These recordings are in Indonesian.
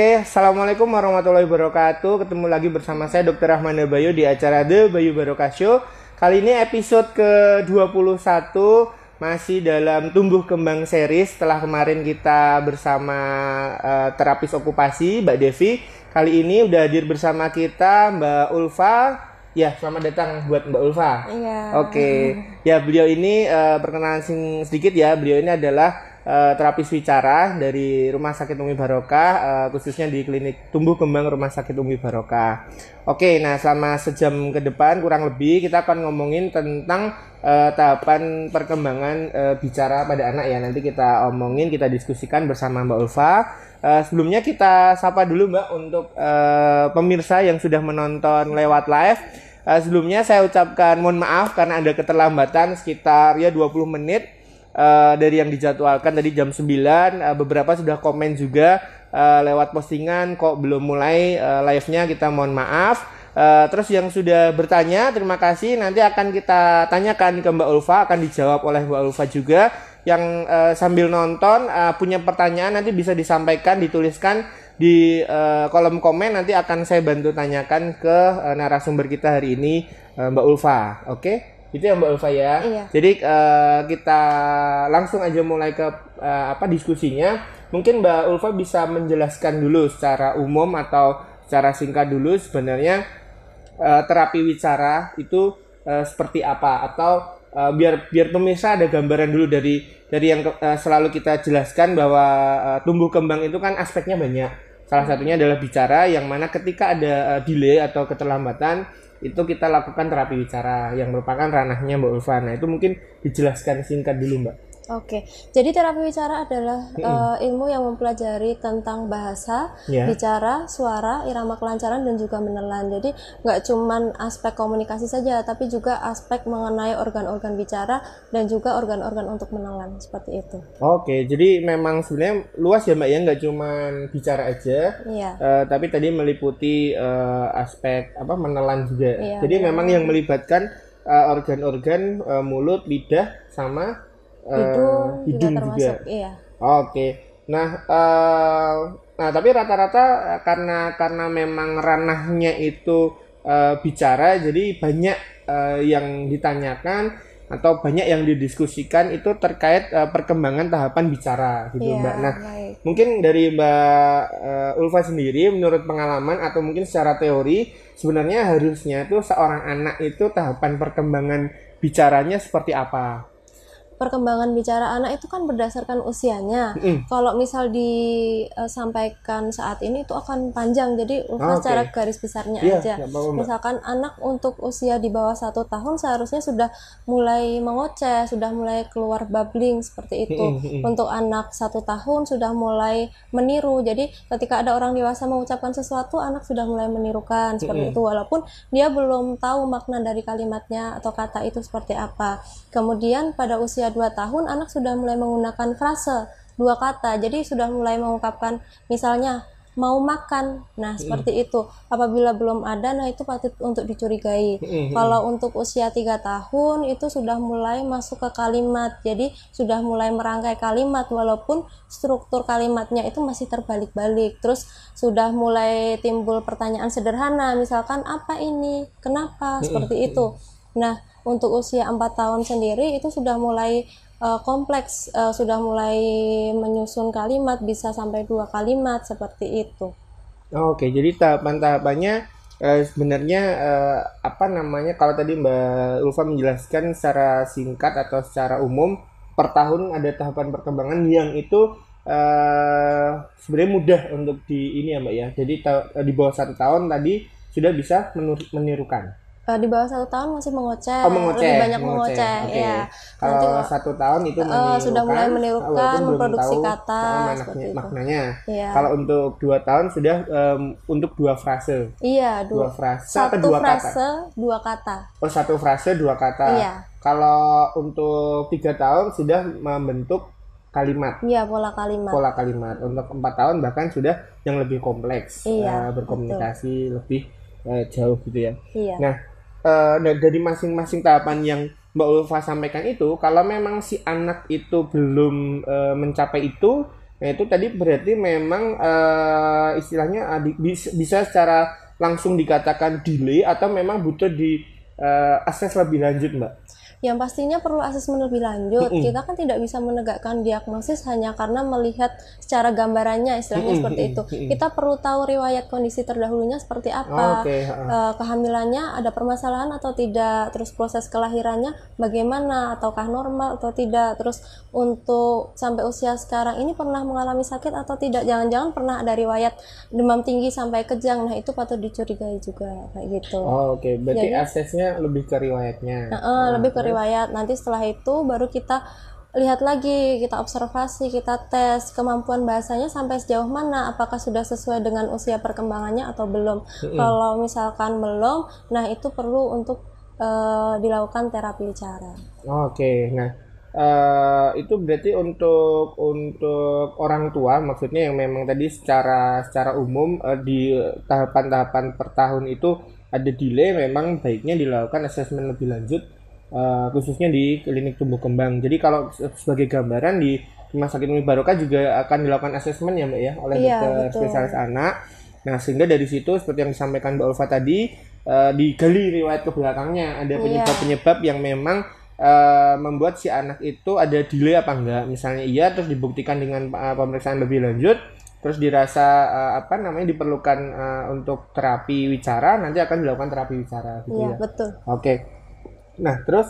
Assalamualaikum warahmatullahi wabarakatuh. Ketemu lagi bersama saya Dr. Rahmanda Bayu di acara The Bayu Barokah Show. Kali ini episode ke-21 masih dalam tumbuh kembang series. Setelah kemarin kita bersama terapis okupasi Mbak Devi, kali ini udah hadir bersama kita Mbak Ulfa. Ya, selamat datang buat Mbak Ulfa. Iya. Oke. Ya, beliau ini perkenalan sedikit ya. Beliau ini adalah terapis wicara dari Rumah Sakit Umi Barokah, khususnya di klinik tumbuh kembang Rumah Sakit Umi Barokah. Oke, nah selama sejam ke depan kurang lebih kita akan ngomongin tentang tahapan perkembangan bicara pada anak ya. Nanti kita omongin, kita diskusikan bersama Mbak Ulfa. Sebelumnya kita sapa dulu Mbak untuk pemirsa yang sudah menonton lewat live. Sebelumnya saya ucapkan mohon maaf karena ada keterlambatan sekitar 20 menit dari yang dijadwalkan tadi jam 9. Beberapa sudah komen juga lewat postingan kok belum mulai live-nya, kita mohon maaf. Terus yang sudah bertanya terima kasih, nanti akan kita tanyakan ke Mbak Ulfa, akan dijawab oleh Mbak Ulfa juga. Yang sambil nonton punya pertanyaan nanti bisa disampaikan, dituliskan di kolom komen, nanti akan saya bantu tanyakan ke narasumber kita hari ini, Mbak Ulfa. Oke? Itu ya Mbak Ulfa ya. Iya. Jadi kita langsung aja mulai ke diskusinya. Mungkin Mbak Ulfa bisa menjelaskan dulu secara umum atau secara singkat dulu sebenarnya terapi wicara itu seperti apa, atau biar pemirsa ada gambaran dulu dari yang selalu kita jelaskan bahwa tumbuh kembang itu kan aspeknya banyak. Salah satunya adalah bicara, yang mana ketika ada delay atau keterlambatan itu kita lakukan terapi wicara yang merupakan ranahnya Mbak Ulfa. Nah, itu mungkin dijelaskan singkat dulu Mbak. Oke, jadi terapi bicara adalah ilmu yang mempelajari tentang bahasa, bicara, suara, irama kelancaran, dan juga menelan. Jadi nggak cuman aspek komunikasi saja, tapi juga aspek mengenai organ-organ bicara dan juga organ-organ untuk menelan, seperti itu. Oke, jadi memang sebenarnya luas ya Mbak ya, nggak cuman bicara aja, tapi tadi meliputi aspek menelan juga. Iya, jadi memang yang melibatkan organ-organ mulut, lidah, sama hidung juga termasuk. juga. Iya. Oke. Nah, tapi rata-rata karena memang ranahnya itu bicara, jadi banyak yang ditanyakan atau banyak yang didiskusikan itu terkait perkembangan tahapan bicara gitu Mbak. Nah, mungkin dari Mbak Ulfa sendiri, menurut pengalaman atau mungkin secara teori, sebenarnya harusnya itu seorang anak itu tahapan perkembangan bicaranya seperti apa? Perkembangan bicara anak itu kan berdasarkan usianya. Kalau misal disampaikan saat ini itu akan panjang, jadi secara garis besarnya aja. Misalkan anak untuk usia di bawah 1 tahun seharusnya sudah mulai mengoceh, sudah mulai keluar babbling seperti itu. Untuk anak 1 tahun sudah mulai meniru. Jadi ketika ada orang dewasa mengucapkan sesuatu, anak sudah mulai menirukan seperti itu, walaupun dia belum tahu makna dari kalimatnya atau kata itu seperti apa. Kemudian pada usia 2 tahun anak sudah mulai menggunakan frase 2 kata, jadi sudah mulai mengungkapkan misalnya mau makan, nah seperti itu. Apabila belum ada, nah itu patut untuk dicurigai. Kalau untuk usia 3 tahun itu sudah mulai masuk ke kalimat, jadi sudah mulai merangkai kalimat walaupun struktur kalimatnya itu masih terbalik-balik. Terus sudah mulai timbul pertanyaan sederhana, misalkan apa ini, kenapa, seperti itu. Nah, untuk usia 4 tahun sendiri itu sudah mulai kompleks, sudah mulai menyusun kalimat, bisa sampai 2 kalimat seperti itu. Oke, jadi tahapan-tahapannya sebenarnya kalau tadi Mbak Ulfa menjelaskan secara singkat atau secara umum, per tahun ada tahapan perkembangan yang itu sebenarnya mudah untuk di ini ya Mbak ya. Jadi di bawah 1 tahun tadi sudah bisa menirukan. Di bawah 1 tahun masih mengoceh, lebih banyak mengoceh. Ya. Kalau 1 tahun itu sudah mulai menirukan, memproduksi kata, maknanya. Ya. Kalau untuk 2 tahun sudah untuk 2 frase. Iya, 2 frase. Satu frase, 2 kata. Oh, 1 frase 2 kata. Iya. Kalau untuk 3 tahun sudah membentuk kalimat. Iya, pola kalimat. Pola kalimat. Untuk 4 tahun bahkan sudah yang lebih kompleks, berkomunikasi lebih jauh gitu ya. Iya. Nah, dari masing-masing tahapan yang Mbak Ulfa sampaikan itu, kalau memang si anak itu belum mencapai itu, Nah itu tadi berarti memang istilahnya bisa secara langsung dikatakan delay atau memang butuh di akses lebih lanjut, Mbak? Yang pastinya perlu asesmen lebih lanjut. Kita kan tidak bisa menegakkan diagnosis hanya karena melihat secara gambarannya, istilahnya seperti itu. Kita perlu tahu riwayat kondisi terdahulunya seperti apa, kehamilannya ada permasalahan atau tidak, terus proses kelahirannya bagaimana, ataukah normal atau tidak, terus untuk sampai usia sekarang ini pernah mengalami sakit atau tidak, jangan-jangan pernah ada riwayat demam tinggi sampai kejang, nah itu patut dicurigai juga kayak gitu. Berarti aksesnya lebih ke riwayatnya. Lebih ke riwayat. Nanti setelah itu baru kita lihat lagi, kita observasi, kita tes kemampuan bahasanya sampai sejauh mana, apakah sudah sesuai dengan usia perkembangannya atau belum. Kalau misalkan belum, nah itu perlu untuk dilakukan terapi bicara. Nah itu berarti untuk orang tua, maksudnya yang memang tadi secara umum di tahapan-tahapan per tahun itu ada delay, memang baiknya dilakukan asesmen lebih lanjut, khususnya di klinik tumbuh kembang. Jadi kalau sebagai gambaran di Rumah Sakit Umi Barokah juga akan dilakukan asesmen ya Mbak ya oleh dokter spesialis anak. Nah sehingga dari situ seperti yang disampaikan Mbak Ulfa tadi, digali riwayat ke belakangnya, ada penyebab-penyebab yang memang membuat si anak itu ada delay apa enggak. Misalnya iya, terus dibuktikan dengan pemeriksaan lebih lanjut, terus dirasa diperlukan untuk terapi wicara, nanti akan dilakukan terapi wicara gitu ya. Betul. Nah, terus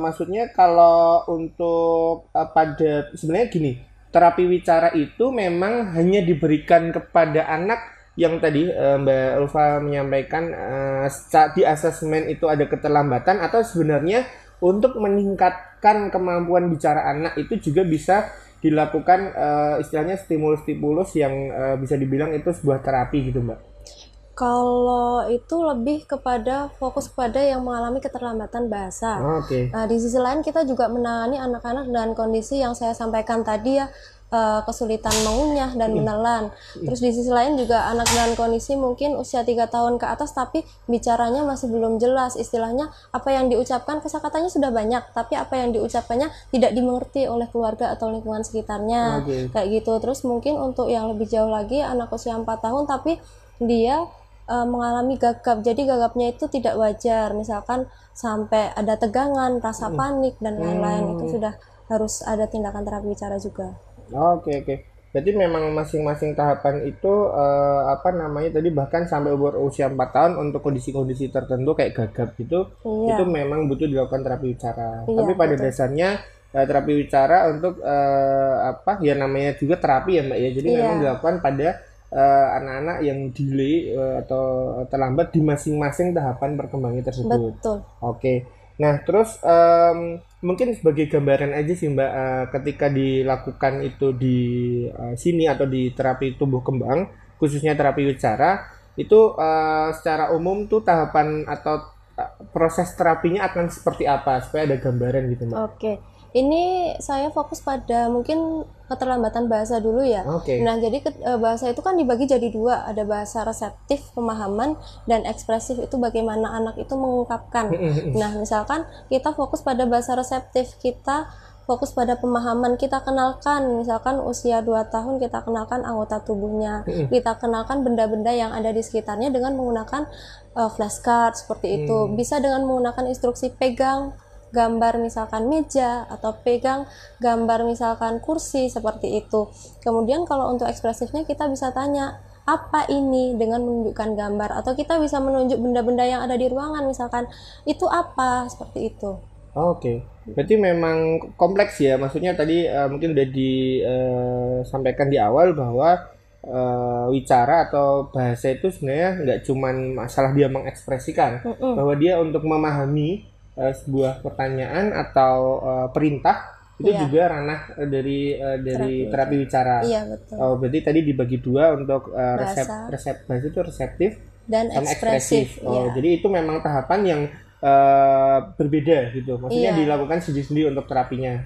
maksudnya kalau untuk pada sebenarnya gini, terapi wicara itu memang hanya diberikan kepada anak yang tadi Mbak Ulfa menyampaikan di asesmen itu ada keterlambatan, atau sebenarnya untuk meningkatkan kemampuan bicara anak itu juga bisa dilakukan istilahnya stimulus-stimulus yang bisa dibilang itu sebuah terapi gitu Mbak? Kalau itu lebih kepada fokus kepada yang mengalami keterlambatan bahasa. Nah, di sisi lain kita juga menangani anak-anak dengan kondisi yang saya sampaikan tadi ya, kesulitan mengunyah dan menelan. Terus di sisi lain juga anak dengan kondisi mungkin usia 3 tahun ke atas tapi bicaranya masih belum jelas, istilahnya apa yang diucapkan kosakatanya sudah banyak tapi apa yang diucapkannya tidak dimengerti oleh keluarga atau lingkungan sekitarnya. Kayak gitu. Terus mungkin untuk yang lebih jauh lagi, anak usia 4 tahun tapi dia mengalami gagap, jadi gagapnya itu tidak wajar, misalkan sampai ada tegangan, rasa panik dan lain-lain, itu sudah harus ada tindakan terapi bicara juga. Berarti memang masing-masing tahapan itu tadi bahkan sampai usia 4 tahun untuk kondisi-kondisi tertentu kayak gagap gitu, itu memang butuh dilakukan terapi bicara. Tapi pada dasarnya terapi bicara untuk namanya juga terapi ya Mbak ya, jadi memang dilakukan pada anak-anak yang delay atau terlambat di masing-masing tahapan perkembangan tersebut. Betul. Nah terus mungkin sebagai gambaran aja sih Mbak, ketika dilakukan itu di sini atau di terapi tumbuh kembang, khususnya terapi bicara, itu secara umum tuh tahapan atau proses terapinya akan seperti apa supaya ada gambaran gitu Mbak? Ini saya fokus pada mungkin keterlambatan bahasa dulu ya. Nah, jadi bahasa itu kan dibagi jadi dua, ada bahasa reseptif, pemahaman, dan ekspresif, itu bagaimana anak itu mengungkapkan. Nah, misalkan kita fokus pada bahasa reseptif, kita fokus pada pemahaman, kita kenalkan, misalkan usia 2 tahun kita kenalkan anggota tubuhnya, kita kenalkan benda-benda yang ada di sekitarnya dengan menggunakan flashcard seperti itu. Bisa dengan menggunakan instruksi pegang gambar misalkan meja atau pegang gambar misalkan kursi seperti itu. Kemudian kalau untuk ekspresifnya kita bisa tanya apa ini dengan menunjukkan gambar, atau kita bisa menunjuk benda-benda yang ada di ruangan, misalkan itu apa, seperti itu. Berarti memang kompleks ya, maksudnya tadi mungkin udah disampaikan di awal bahwa wicara atau bahasa itu sebenarnya nggak cuman masalah dia mengekspresikan, bahwa dia untuk memahami sebuah pertanyaan atau perintah itu juga ranah dari terapi bicara. Betul. Berarti tadi dibagi dua untuk bahasa itu reseptif dan ekspresif. Jadi itu memang tahapan yang berbeda gitu. Maksudnya dilakukan sendiri-sendiri untuk terapinya.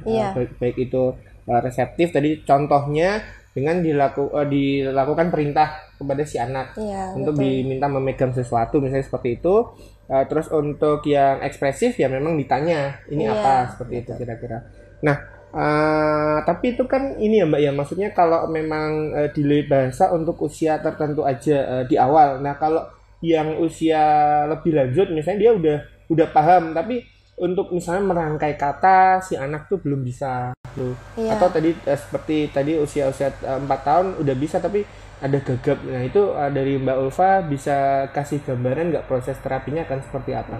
Baik itu reseptif tadi contohnya dengan dilakukan perintah kepada si anak untuk diminta memegang sesuatu misalnya seperti itu. Terus untuk yang ekspresif ya memang ditanya ini apa, seperti itu kira-kira. Nah Tapi itu kan ini ya Mbak ya, maksudnya kalau memang delay bahasa untuk usia tertentu aja di awal. Nah kalau yang usia lebih lanjut, misalnya dia udah paham, tapi untuk misalnya merangkai kata si anak tuh belum bisa tuh. Iya. Atau tadi seperti tadi usia 4 tahun udah bisa tapi ada gagap. Nah itu dari Mbak Ulfa bisa kasih gambaran nggak proses terapinya akan seperti apa?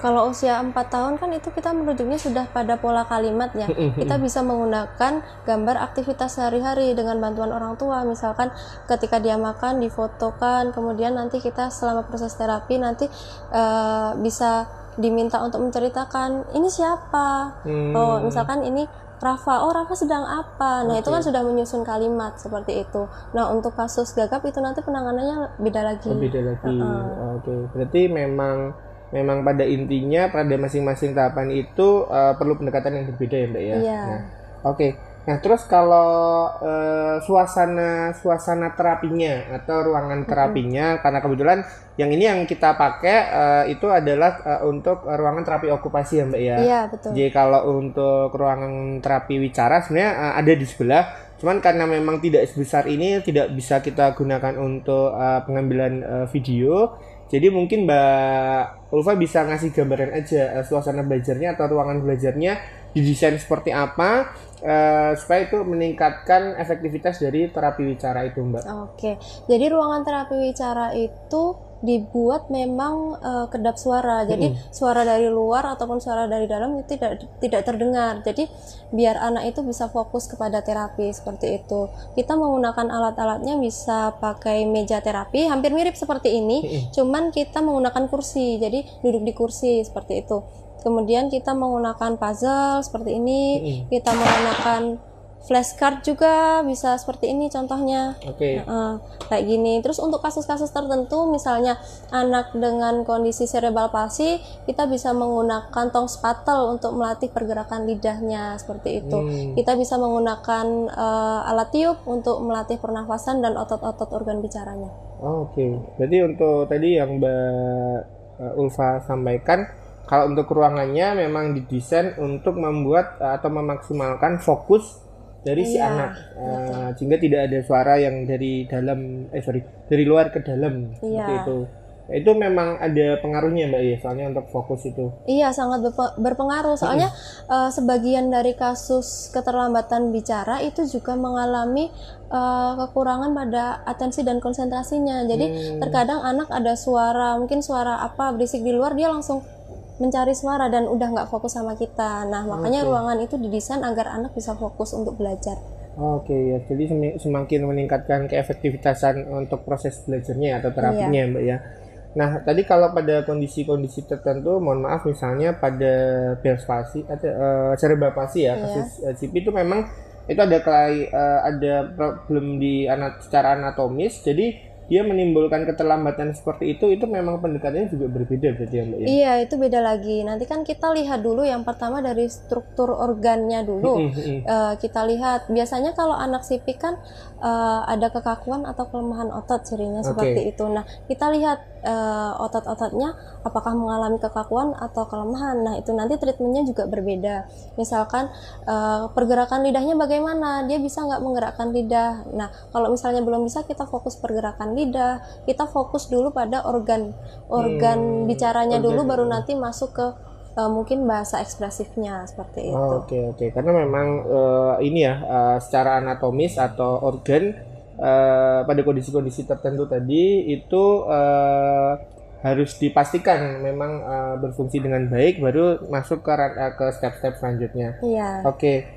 Kalau usia 4 tahun kan itu kita merujuknya sudah pada pola kalimat ya. Kita bisa menggunakan gambar aktivitas sehari-hari dengan bantuan orang tua. Misalkan ketika dia makan difotokan, kemudian nanti kita selama proses terapi nanti bisa diminta untuk menceritakan ini siapa. Oh misalkan ini Rafa, oh Rafa sedang apa? Nah itu kan sudah menyusun kalimat seperti itu. Nah untuk kasus gagap itu nanti penanganannya beda lagi. Beda lagi. Oke. Berarti memang pada intinya pada masing-masing tahapan itu perlu pendekatan yang berbeda ya Mbak ya. Iya. Nah, oke. Nah terus kalau suasana terapinya atau ruangan terapinya, karena kebetulan yang ini yang kita pakai itu adalah untuk ruangan terapi okupasi ya Mbak ya. Iya betul. Jadi kalau untuk ruangan terapi wicara sebenarnya ada di sebelah, cuman karena memang tidak sebesar ini tidak bisa kita gunakan untuk pengambilan video. Jadi mungkin Mbak Ulfa bisa ngasih gambaran aja suasana belajarnya atau ruangan belajarnya didesain seperti apa supaya itu meningkatkan efektivitas dari terapi wicara itu Mbak. Oke, jadi ruangan terapi wicara itu dibuat memang kedap suara. Jadi suara dari luar ataupun suara dari dalam itu tidak terdengar. Jadi biar anak itu bisa fokus kepada terapi seperti itu. Kita menggunakan alat-alatnya bisa pakai meja terapi, hampir mirip seperti ini, cuman kita menggunakan kursi. Jadi duduk di kursi seperti itu. Kemudian kita menggunakan puzzle seperti ini, kita menggunakan flashcard juga bisa seperti ini contohnya. Kayak gini. Terus untuk kasus-kasus tertentu misalnya anak dengan kondisi cerebral palsy, kita bisa menggunakan tong spatel untuk melatih pergerakan lidahnya seperti itu. Kita bisa menggunakan alat tiup untuk melatih pernafasan dan otot-otot organ bicaranya. Oke. Berarti untuk tadi yang Mbak Ulfa sampaikan, kalau untuk ruangannya memang didesain untuk membuat atau memaksimalkan fokus dari si anak, sehingga tidak ada suara yang dari dalam dari luar ke dalam seperti itu. Itu memang ada pengaruhnya Mbak ya, soalnya untuk fokus itu. Iya, sangat berpengaruh. Soalnya sebagian dari kasus keterlambatan bicara itu juga mengalami kekurangan pada atensi dan konsentrasinya. Jadi terkadang anak ada suara, mungkin suara apa berisik di luar, dia langsung mencari suara dan udah nggak fokus sama kita. Nah makanya ruangan itu didesain agar anak bisa fokus untuk belajar. Oke ya, jadi semakin meningkatkan keefektivitasan untuk proses belajarnya atau terapinya Mbak ya. Nah tadi kalau pada kondisi-kondisi tertentu, mohon maaf misalnya pada Bell's palsy atau cerebral palsy ya, kasus CP itu memang itu ada problem di secara anatomis, jadi dia menimbulkan keterlambatan seperti itu memang pendekatannya juga berbeda berarti ya Mbak ya? Iya, itu beda lagi. Nanti kan kita lihat dulu yang pertama dari struktur organnya dulu. Kita lihat, biasanya kalau anak CP kan ada kekakuan atau kelemahan otot cirinya seperti itu. Nah, kita lihat otot-ototnya apakah mengalami kekakuan atau kelemahan. Nah, itu nanti treatmentnya juga berbeda. Misalkan pergerakan lidahnya bagaimana? Dia bisa nggak menggerakkan lidah? Nah, kalau misalnya belum bisa, kita fokus pergerakan lidah, kita fokus dulu pada organ bicaranya dulu, baru nanti masuk ke mungkin bahasa ekspresifnya seperti itu. Oke. Karena memang ini ya secara anatomis atau organ pada kondisi-kondisi tertentu tadi itu harus dipastikan memang berfungsi dengan baik, baru masuk ke step-step selanjutnya. Iya. Oke.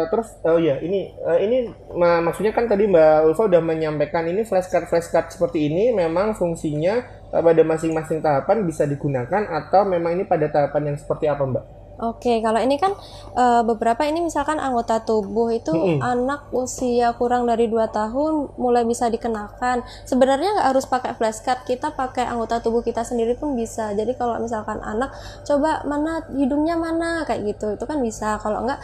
Terus ini maksudnya kan tadi Mbak Ulfa udah menyampaikan ini flashcard seperti ini memang fungsinya pada masing-masing tahapan bisa digunakan, atau memang ini pada tahapan yang seperti apa Mbak? Oke, kalau ini kan beberapa ini misalkan anggota tubuh itu anak usia kurang dari 2 tahun mulai bisa dikenakan. Sebenarnya nggak harus pakai flashcard, kita pakai anggota tubuh kita sendiri pun bisa. Jadi kalau misalkan anak coba mana hidungnya mana kayak gitu, itu kan bisa. Kalau enggak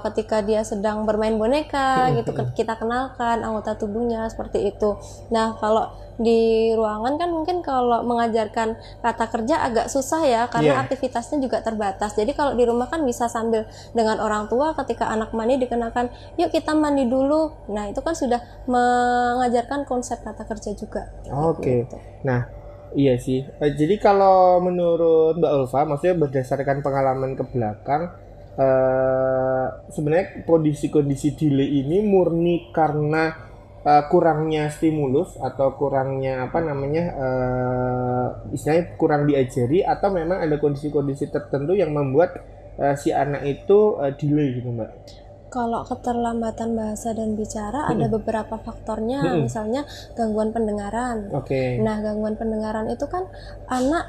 ketika dia sedang bermain boneka gitu, kita kenalkan anggota tubuhnya seperti itu. Nah, kalau di ruangan kan mungkin kalau mengajarkan kata kerja agak susah ya, karena aktivitasnya juga terbatas. Jadi kalau di rumah kan bisa sambil dengan orang tua, ketika anak mandi dikenalkan, yuk kita mandi dulu. Nah, itu kan sudah mengajarkan konsep kata kerja juga. Oke. Gitu. Nah, iya sih. Jadi kalau menurut Mbak Ulfa, maksudnya berdasarkan pengalaman ke belakang, sebenarnya kondisi-kondisi delay ini murni karena kurangnya stimulus atau kurangnya istilahnya kurang diajari, atau memang ada kondisi-kondisi tertentu yang membuat si anak itu delay gitu, Mbak? Kalau keterlambatan bahasa dan bicara ada beberapa faktornya, misalnya gangguan pendengaran. Nah, gangguan pendengaran itu kan anak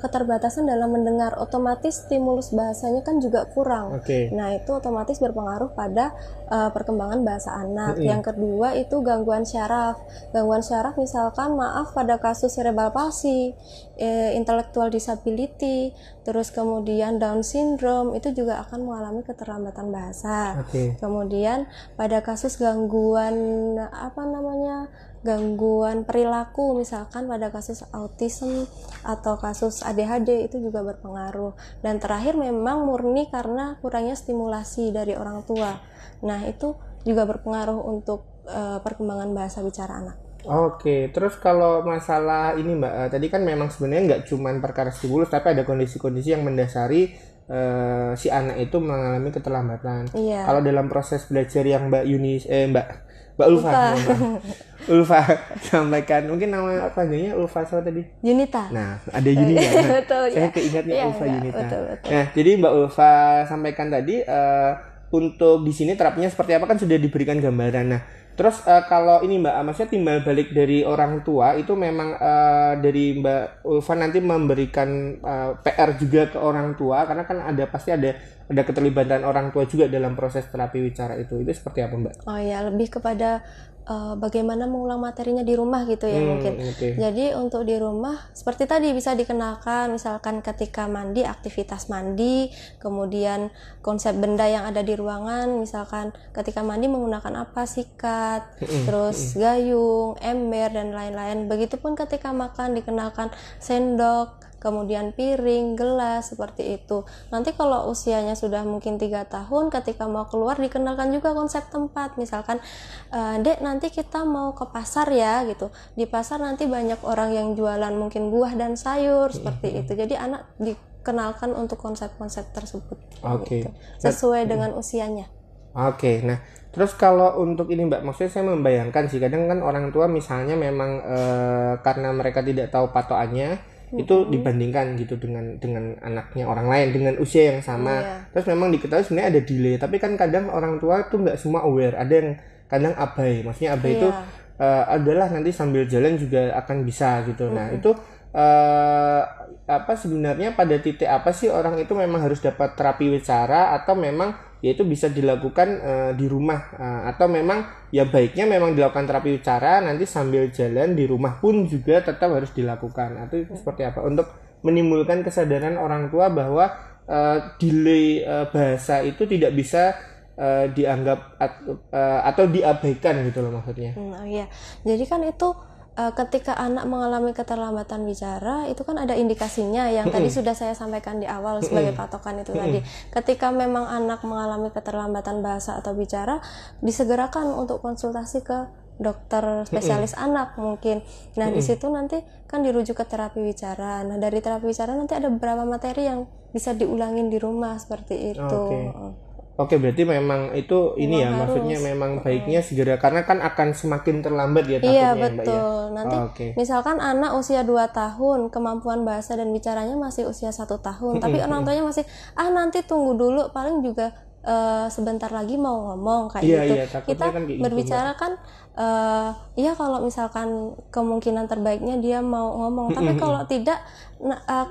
keterbatasan dalam mendengar, otomatis stimulus bahasanya kan juga kurang. Nah, itu otomatis berpengaruh pada perkembangan bahasa anak. Yang kedua itu gangguan syaraf. Gangguan syaraf misalkan pada kasus cerebral palsy, intellectual disability, terus kemudian Down syndrome, itu juga akan mengalami keterlambatan bahasa. Kemudian pada kasus gangguan gangguan perilaku, misalkan pada kasus autism atau kasus ADHD, itu juga berpengaruh. Dan terakhir memang murni karena kurangnya stimulasi dari orang tua. Nah, itu juga berpengaruh untuk perkembangan bahasa bicara anak. Terus kalau masalah ini, Mbak, tadi kan memang sebenarnya nggak cuma perkara stimulus, tapi ada kondisi-kondisi yang mendasari si anak itu mengalami keterlambatan. Kalau dalam proses belajar yang Mbak Ulfa sampaikan, mungkin nama panjangnya Ulfa siapa tadi? Yunita. Nah, ada Yunita. Saya keingatnya Ulfa Yunita. Betul. Nah, jadi Mbak Ulfa sampaikan tadi, untuk di sini terapinya seperti apa kan sudah diberikan gambaran. Nah, terus kalau ini Mbak, maksudnya timbal balik dari orang tua itu memang dari Mbak Ulfa nanti memberikan PR juga ke orang tua, karena kan pasti ada keterlibatan orang tua juga dalam proses terapi wicara itu seperti apa, Mbak? Oh ya, lebih kepada bagaimana mengulang materinya di rumah gitu ya mungkin. Jadi untuk di rumah seperti tadi bisa dikenalkan, misalkan ketika mandi, aktivitas mandi, kemudian konsep benda yang ada di ruangan, misalkan ketika mandi menggunakan apa, sikat, terus gayung, ember dan lain-lain. Begitupun ketika makan dikenalkan sendok, kemudian piring, gelas, seperti itu. Nanti kalau usianya sudah mungkin 3 tahun, ketika mau keluar dikenalkan juga konsep tempat. Misalkan, Dek, nanti kita mau ke pasar ya gitu. Di pasar nanti banyak orang yang jualan mungkin buah dan sayur, seperti itu. Jadi anak dikenalkan untuk konsep-konsep tersebut. Gitu. Sesuai dengan usianya. Nah terus kalau untuk ini, Mbak, maksudnya saya membayangkan sih, kadang kan orang tua misalnya memang karena mereka tidak tahu patokannya, itu dibandingkan gitu dengan anaknya orang lain dengan usia yang sama. Terus memang diketahui sebenarnya ada delay, tapi kan kadang orang tua tuh nggak semua aware, ada yang kadang abai. Maksudnya abai itu adalah nanti sambil jalan juga akan bisa gitu. Nah, itu sebenarnya pada titik apa sih orang itu memang harus dapat terapi wicara, atau memang yaitu bisa dilakukan di rumah, atau memang ya baiknya memang dilakukan terapi wicara nanti sambil jalan di rumah pun juga tetap harus dilakukan, atau itu seperti apa untuk menimbulkan kesadaran orang tua bahwa delay bahasa itu tidak bisa dianggap atau diabaikan gitu loh maksudnya. Jadi kan itu ketika anak mengalami keterlambatan bicara, itu kan ada indikasinya yang tadi sudah saya sampaikan di awal sebagai patokan itu tadi. Ketika memang anak mengalami keterlambatan bahasa atau bicara, disegerakan untuk konsultasi ke dokter spesialis anak mungkin. Nah, di situ nanti kan dirujuk ke terapi wicara. Nah, dari terapi wicara nanti ada beberapa materi yang bisa diulangin di rumah seperti itu. Berarti memang itu ini ya, maksudnya memang baiknya segera, karena kan akan semakin terlambat ya takutnya. Iya, betul. Mbak, ya? Nanti misalkan anak usia 2 tahun, kemampuan bahasa dan bicaranya masih usia 1 tahun, tapi orang tuanya masih nanti tunggu dulu, paling juga sebentar lagi mau ngomong kayak gitu. Kita kan berbicara kan kalau misalkan kemungkinan terbaiknya dia mau ngomong, tapi kalau tidak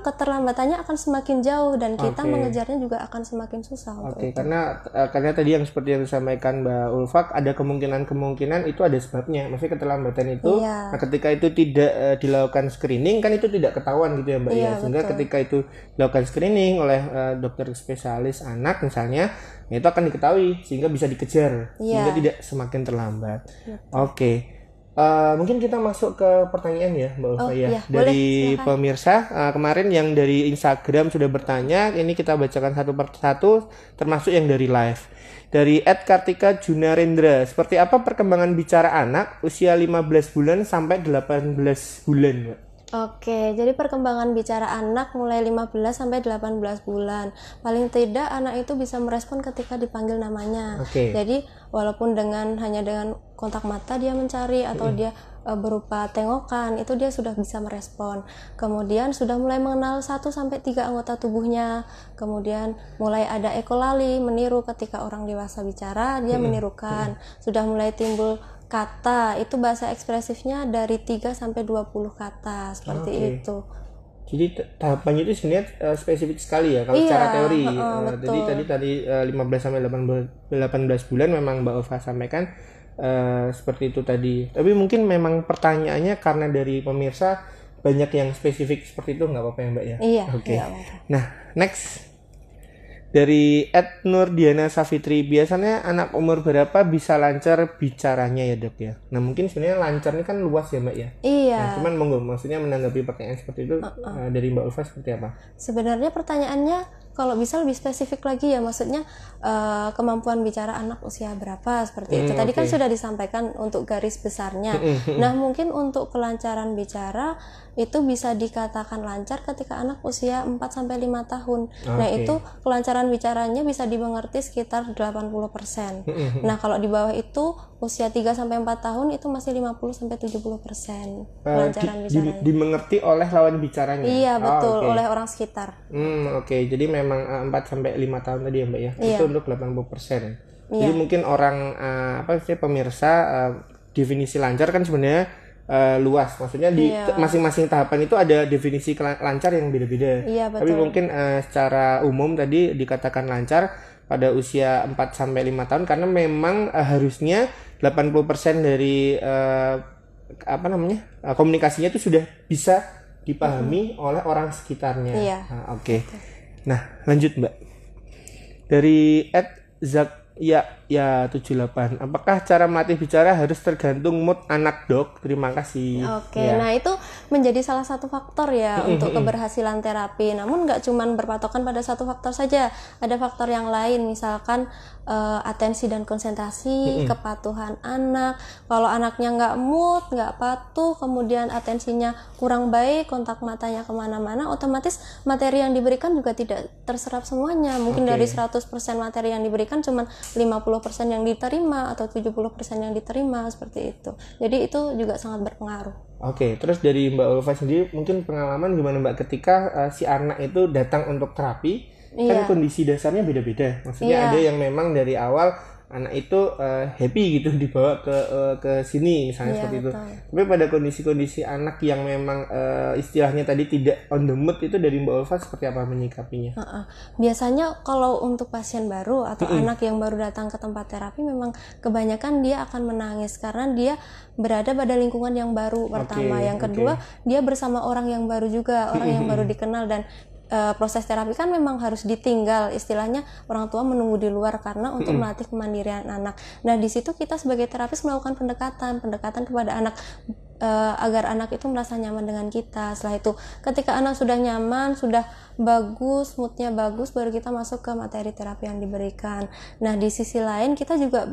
keterlambatannya akan semakin jauh dan kita mengejarnya juga akan semakin susah. Karena tadi yang seperti yang disampaikan Mbak Ulfa, ada kemungkinan itu ada sebabnya. Maksudnya keterlambatan itu, nah ketika itu tidak dilakukan screening kan itu tidak ketahuan gitu ya, Mbak. Sehingga ketika itu dilakukan screening oleh dokter spesialis anak misalnya, itu akan diketahui sehingga bisa dikejar sehingga tidak semakin terlambat. Oke. Mungkin kita masuk ke pertanyaan ya Mbak Ulfa ya. Dari boleh, pemirsa kemarin yang dari Instagram sudah bertanya, ini kita bacakan satu persatu termasuk yang dari live. Dari @Kartika Junarendra, seperti apa perkembangan bicara anak usia 15 bulan sampai 18 bulan, Mbak? Oke, jadi perkembangan bicara anak mulai 15 sampai 18 bulan. Paling tidak anak itu bisa merespon ketika dipanggil namanya. Jadi walaupun hanya dengan kontak mata dia mencari atau dia berupa tengokan, itu dia sudah bisa merespon. Kemudian sudah mulai mengenal 1 sampai 3 anggota tubuhnya. Kemudian mulai ada ekolali, meniru ketika orang dewasa bicara, dia menirukan. Sudah mulai timbul kata, itu bahasa ekspresifnya dari 3 sampai 20 kata seperti itu. Jadi tahapannya itu sebenarnya spesifik sekali ya kalau secara teori. Jadi tadi 15 sampai 18 bulan memang Mbak Ulfa sampaikan seperti itu tadi. Tapi mungkin memang pertanyaannya karena dari pemirsa banyak yang spesifik seperti itu, nggak apa-apa ya Mbak ya? Iya. Nah, next. Dari @Nurdiana Safitri, biasanya anak umur berapa bisa lancar bicaranya ya Dok ya? Nah mungkin sebenarnya lancar ini kan luas ya Mbak ya? Iya. Nah, cuman monggo maksudnya menanggapi pertanyaan seperti itu dari Mbak Ulfa seperti apa? Sebenarnya pertanyaannya kalau bisa lebih spesifik lagi ya, maksudnya kemampuan bicara anak usia berapa seperti itu. Tadi kan sudah disampaikan untuk garis besarnya. Nah mungkin untuk kelancaran bicara itu bisa dikatakan lancar ketika anak usia 4 sampai 5 tahun. Nah itu kelancaran bicaranya bisa dimengerti sekitar 80%. Nah kalau di bawah itu usia 3 sampai 4 tahun itu masih 50 sampai 70% kelancaran bicaranya. Dimengerti oleh lawan bicaranya? Iya betul, oleh orang sekitar. Jadi memang 4 sampai 5 tahun tadi ya Mbak ya. Itu untuk 80%. Jadi mungkin orang pemirsa definisi lancar kan sebenarnya luas. Maksudnya di masing-masing tahapan itu ada definisi lancar yang beda-beda. Tapi mungkin secara umum tadi dikatakan lancar pada usia 4 sampai 5 tahun karena memang harusnya 80% dari komunikasinya itu sudah bisa dipahami oleh orang sekitarnya. Nah, lanjut Mbak. Dari @Zak78, apakah cara melatih bicara harus tergantung mood anak Dok? Terima kasih. Nah itu menjadi salah satu faktor ya untuk keberhasilan terapi. Namun nggak cuma berpatokan pada satu faktor saja. Ada faktor yang lain, misalkan atensi dan konsentrasi, kepatuhan anak. Kalau anaknya nggak mood, nggak patuh, kemudian atensinya kurang baik, kontak matanya kemana-mana, otomatis materi yang diberikan juga tidak terserap semuanya. Mungkin dari 100% materi yang diberikan cuma 50% yang diterima atau 70% yang diterima, seperti itu. Jadi itu juga sangat berpengaruh. Terus dari Mbak Ulfa sendiri mungkin pengalaman gimana Mbak ketika si anak itu datang untuk terapi? Kan kondisi dasarnya beda-beda. Maksudnya ada yang memang dari awal anak itu happy gitu dibawa ke sini misalnya seperti itu. Tapi pada kondisi-kondisi anak yang memang istilahnya tadi tidak on the mood, itu dari Mbak Ulfa seperti apa menyikapinya? Biasanya kalau untuk pasien baru atau anak yang baru datang ke tempat terapi, memang kebanyakan dia akan menangis karena dia berada pada lingkungan yang baru pertama. Yang kedua, dia bersama orang yang baru juga, orang yang baru dikenal, dan proses terapi kan memang harus ditinggal, istilahnya orang tua menunggu di luar karena untuk melatih kemandirian anak. Nah di situ kita sebagai terapis melakukan pendekatan kepada anak agar anak itu merasa nyaman dengan kita. Setelah itu ketika anak sudah nyaman, sudah bagus, moodnya bagus, baru kita masuk ke materi terapi yang diberikan. Nah di sisi lain kita juga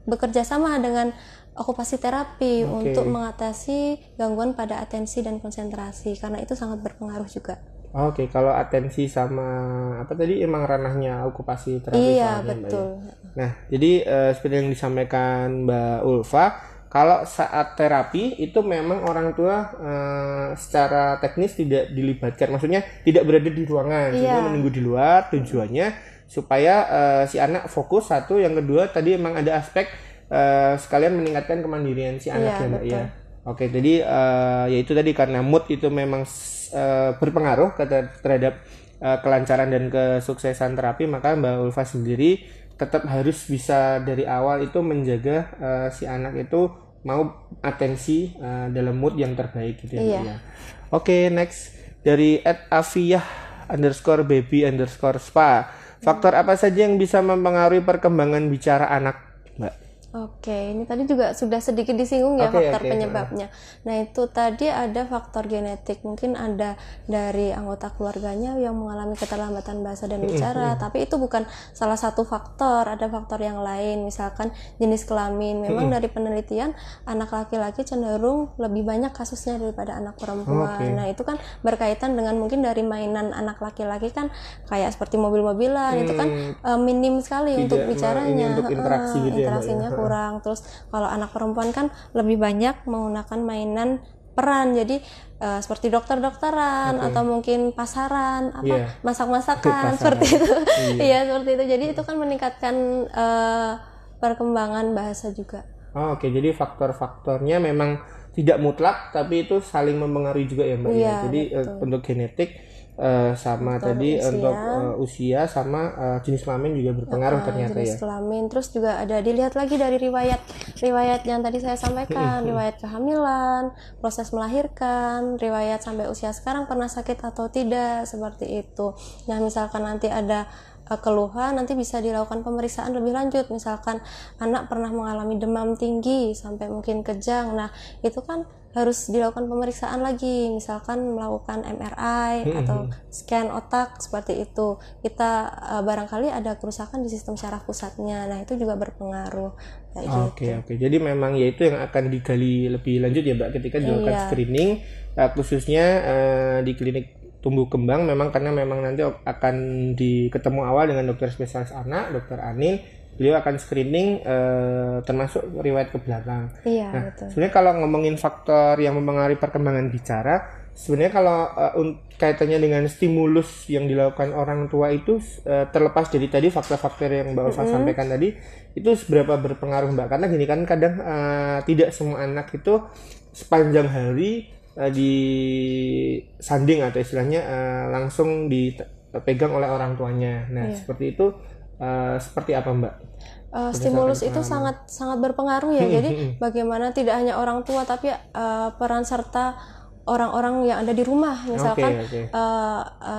bekerja sama dengan okupasi terapi untuk mengatasi gangguan pada atensi dan konsentrasi, karena itu sangat berpengaruh juga. Kalau atensi sama apa tadi emang ranahnya okupasi terapi. Iya betul. Mbak, ya? Nah jadi seperti yang disampaikan Mbak Ulfa, kalau saat terapi itu memang orang tua secara teknis tidak dilibatkan, maksudnya tidak berada di ruangan, sehingga menunggu di luar. Tujuannya supaya si anak fokus, satu, yang kedua tadi emang ada aspek sekalian meningkatkan kemandirian si anak ya Mbak ya. Jadi yaitu tadi karena mood itu memang berpengaruh terhadap kelancaran dan kesuksesan terapi, maka Mbak Ulfa sendiri tetap harus bisa dari awal itu menjaga si anak itu mau atensi dalam mood yang terbaik gitu ya. Next dari @afiyah_baby_spa, Faktor apa saja yang bisa mempengaruhi perkembangan bicara anak, Mbak? Oke, ini tadi juga sudah sedikit disinggung ya faktor penyebabnya. Nah itu tadi ada faktor genetik, mungkin ada dari anggota keluarganya yang mengalami keterlambatan bahasa dan bicara, tapi itu bukan salah satu faktor, ada faktor yang lain, misalkan jenis kelamin. Memang dari penelitian anak laki-laki cenderung lebih banyak kasusnya daripada anak perempuan. Nah itu kan berkaitan dengan mungkin dari mainan anak laki-laki kan kayak seperti mobil-mobilan, itu kan minim sekali untuk bicaranya, untuk interaksi gitu interaksinya kurang. Terus kalau anak perempuan kan lebih banyak menggunakan mainan peran, jadi seperti dokter-dokteran atau mungkin pasaran, masak-masakan seperti itu. Iya seperti itu. Jadi itu kan meningkatkan perkembangan bahasa juga. Oke, jadi faktor-faktornya memang tidak mutlak, tapi itu saling mempengaruhi juga ya Mbak. Jadi untuk genetik sama faktor tadi usia. Untuk usia sama jenis kelamin juga berpengaruh ternyata jenis kelamin. Terus juga ada dilihat lagi dari riwayat yang tadi saya sampaikan, riwayat kehamilan, proses melahirkan, riwayat sampai usia sekarang pernah sakit atau tidak, seperti itu. Nah misalkan nanti ada keluhan, nanti bisa dilakukan pemeriksaan lebih lanjut, misalkan anak pernah mengalami demam tinggi sampai mungkin kejang, nah itu kan harus dilakukan pemeriksaan lagi, misalkan melakukan MRI atau scan otak, seperti itu. Kita barangkali ada kerusakan di sistem syaraf pusatnya, nah itu juga berpengaruh. Oke. Jadi memang ya itu yang akan digali lebih lanjut ya Mbak ketika dilakukan screening, khususnya di klinik tumbuh kembang, memang karena memang nanti akan ketemu awal dengan dokter spesialis anak, dokter Anin. Beliau akan screening termasuk riwayat ke belakang. Betul. Sebenarnya kalau ngomongin faktor yang mempengaruhi perkembangan bicara, sebenarnya kalau kaitannya dengan stimulus yang dilakukan orang tua itu terlepas dari tadi faktor-faktor yang Mbak Ulfa sampaikan tadi, itu seberapa berpengaruh Mbak? Karena gini kan kadang tidak semua anak itu sepanjang hari disanding atau istilahnya langsung dipegang oleh orang tuanya. Nah seperti itu seperti apa Mbak? Stimulus itu sangat berpengaruh ya. Jadi bagaimana tidak hanya orang tua tapi peran serta orang-orang yang ada di rumah, misalkan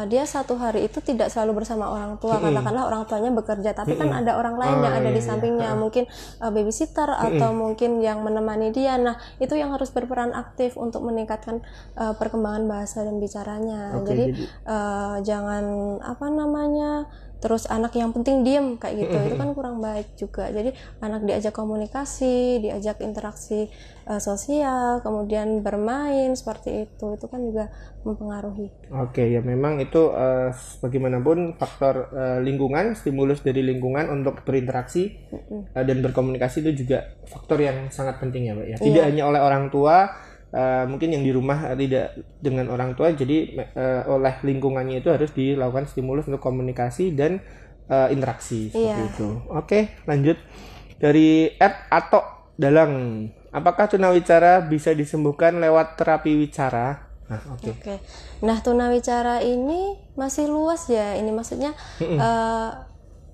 dia satu hari itu tidak selalu bersama orang tua, katakanlah orang tuanya bekerja, tapi kan ada orang lain yang ada di sampingnya, mungkin babysitter atau mungkin yang menemani dia. Nah itu yang harus berperan aktif untuk meningkatkan perkembangan bahasa dan bicaranya. Jadi jangan terus anak yang penting diem kayak gitu, itu kan kurang baik juga. Jadi anak diajak komunikasi, diajak interaksi sosial, kemudian bermain seperti itu kan juga mempengaruhi. Ya memang itu bagaimanapun faktor lingkungan, stimulus dari lingkungan untuk berinteraksi dan berkomunikasi itu juga faktor yang sangat penting ya Mbak ya. Tidak hanya oleh orang tua, mungkin yang di rumah tidak dengan orang tua, jadi oleh lingkungannya itu harus dilakukan stimulus untuk komunikasi dan interaksi seperti itu. Lanjut dari Atok Dalang, apakah tunawicara bisa disembuhkan lewat terapi wicara? Nah tunawicara ini masih luas ya, ini maksudnya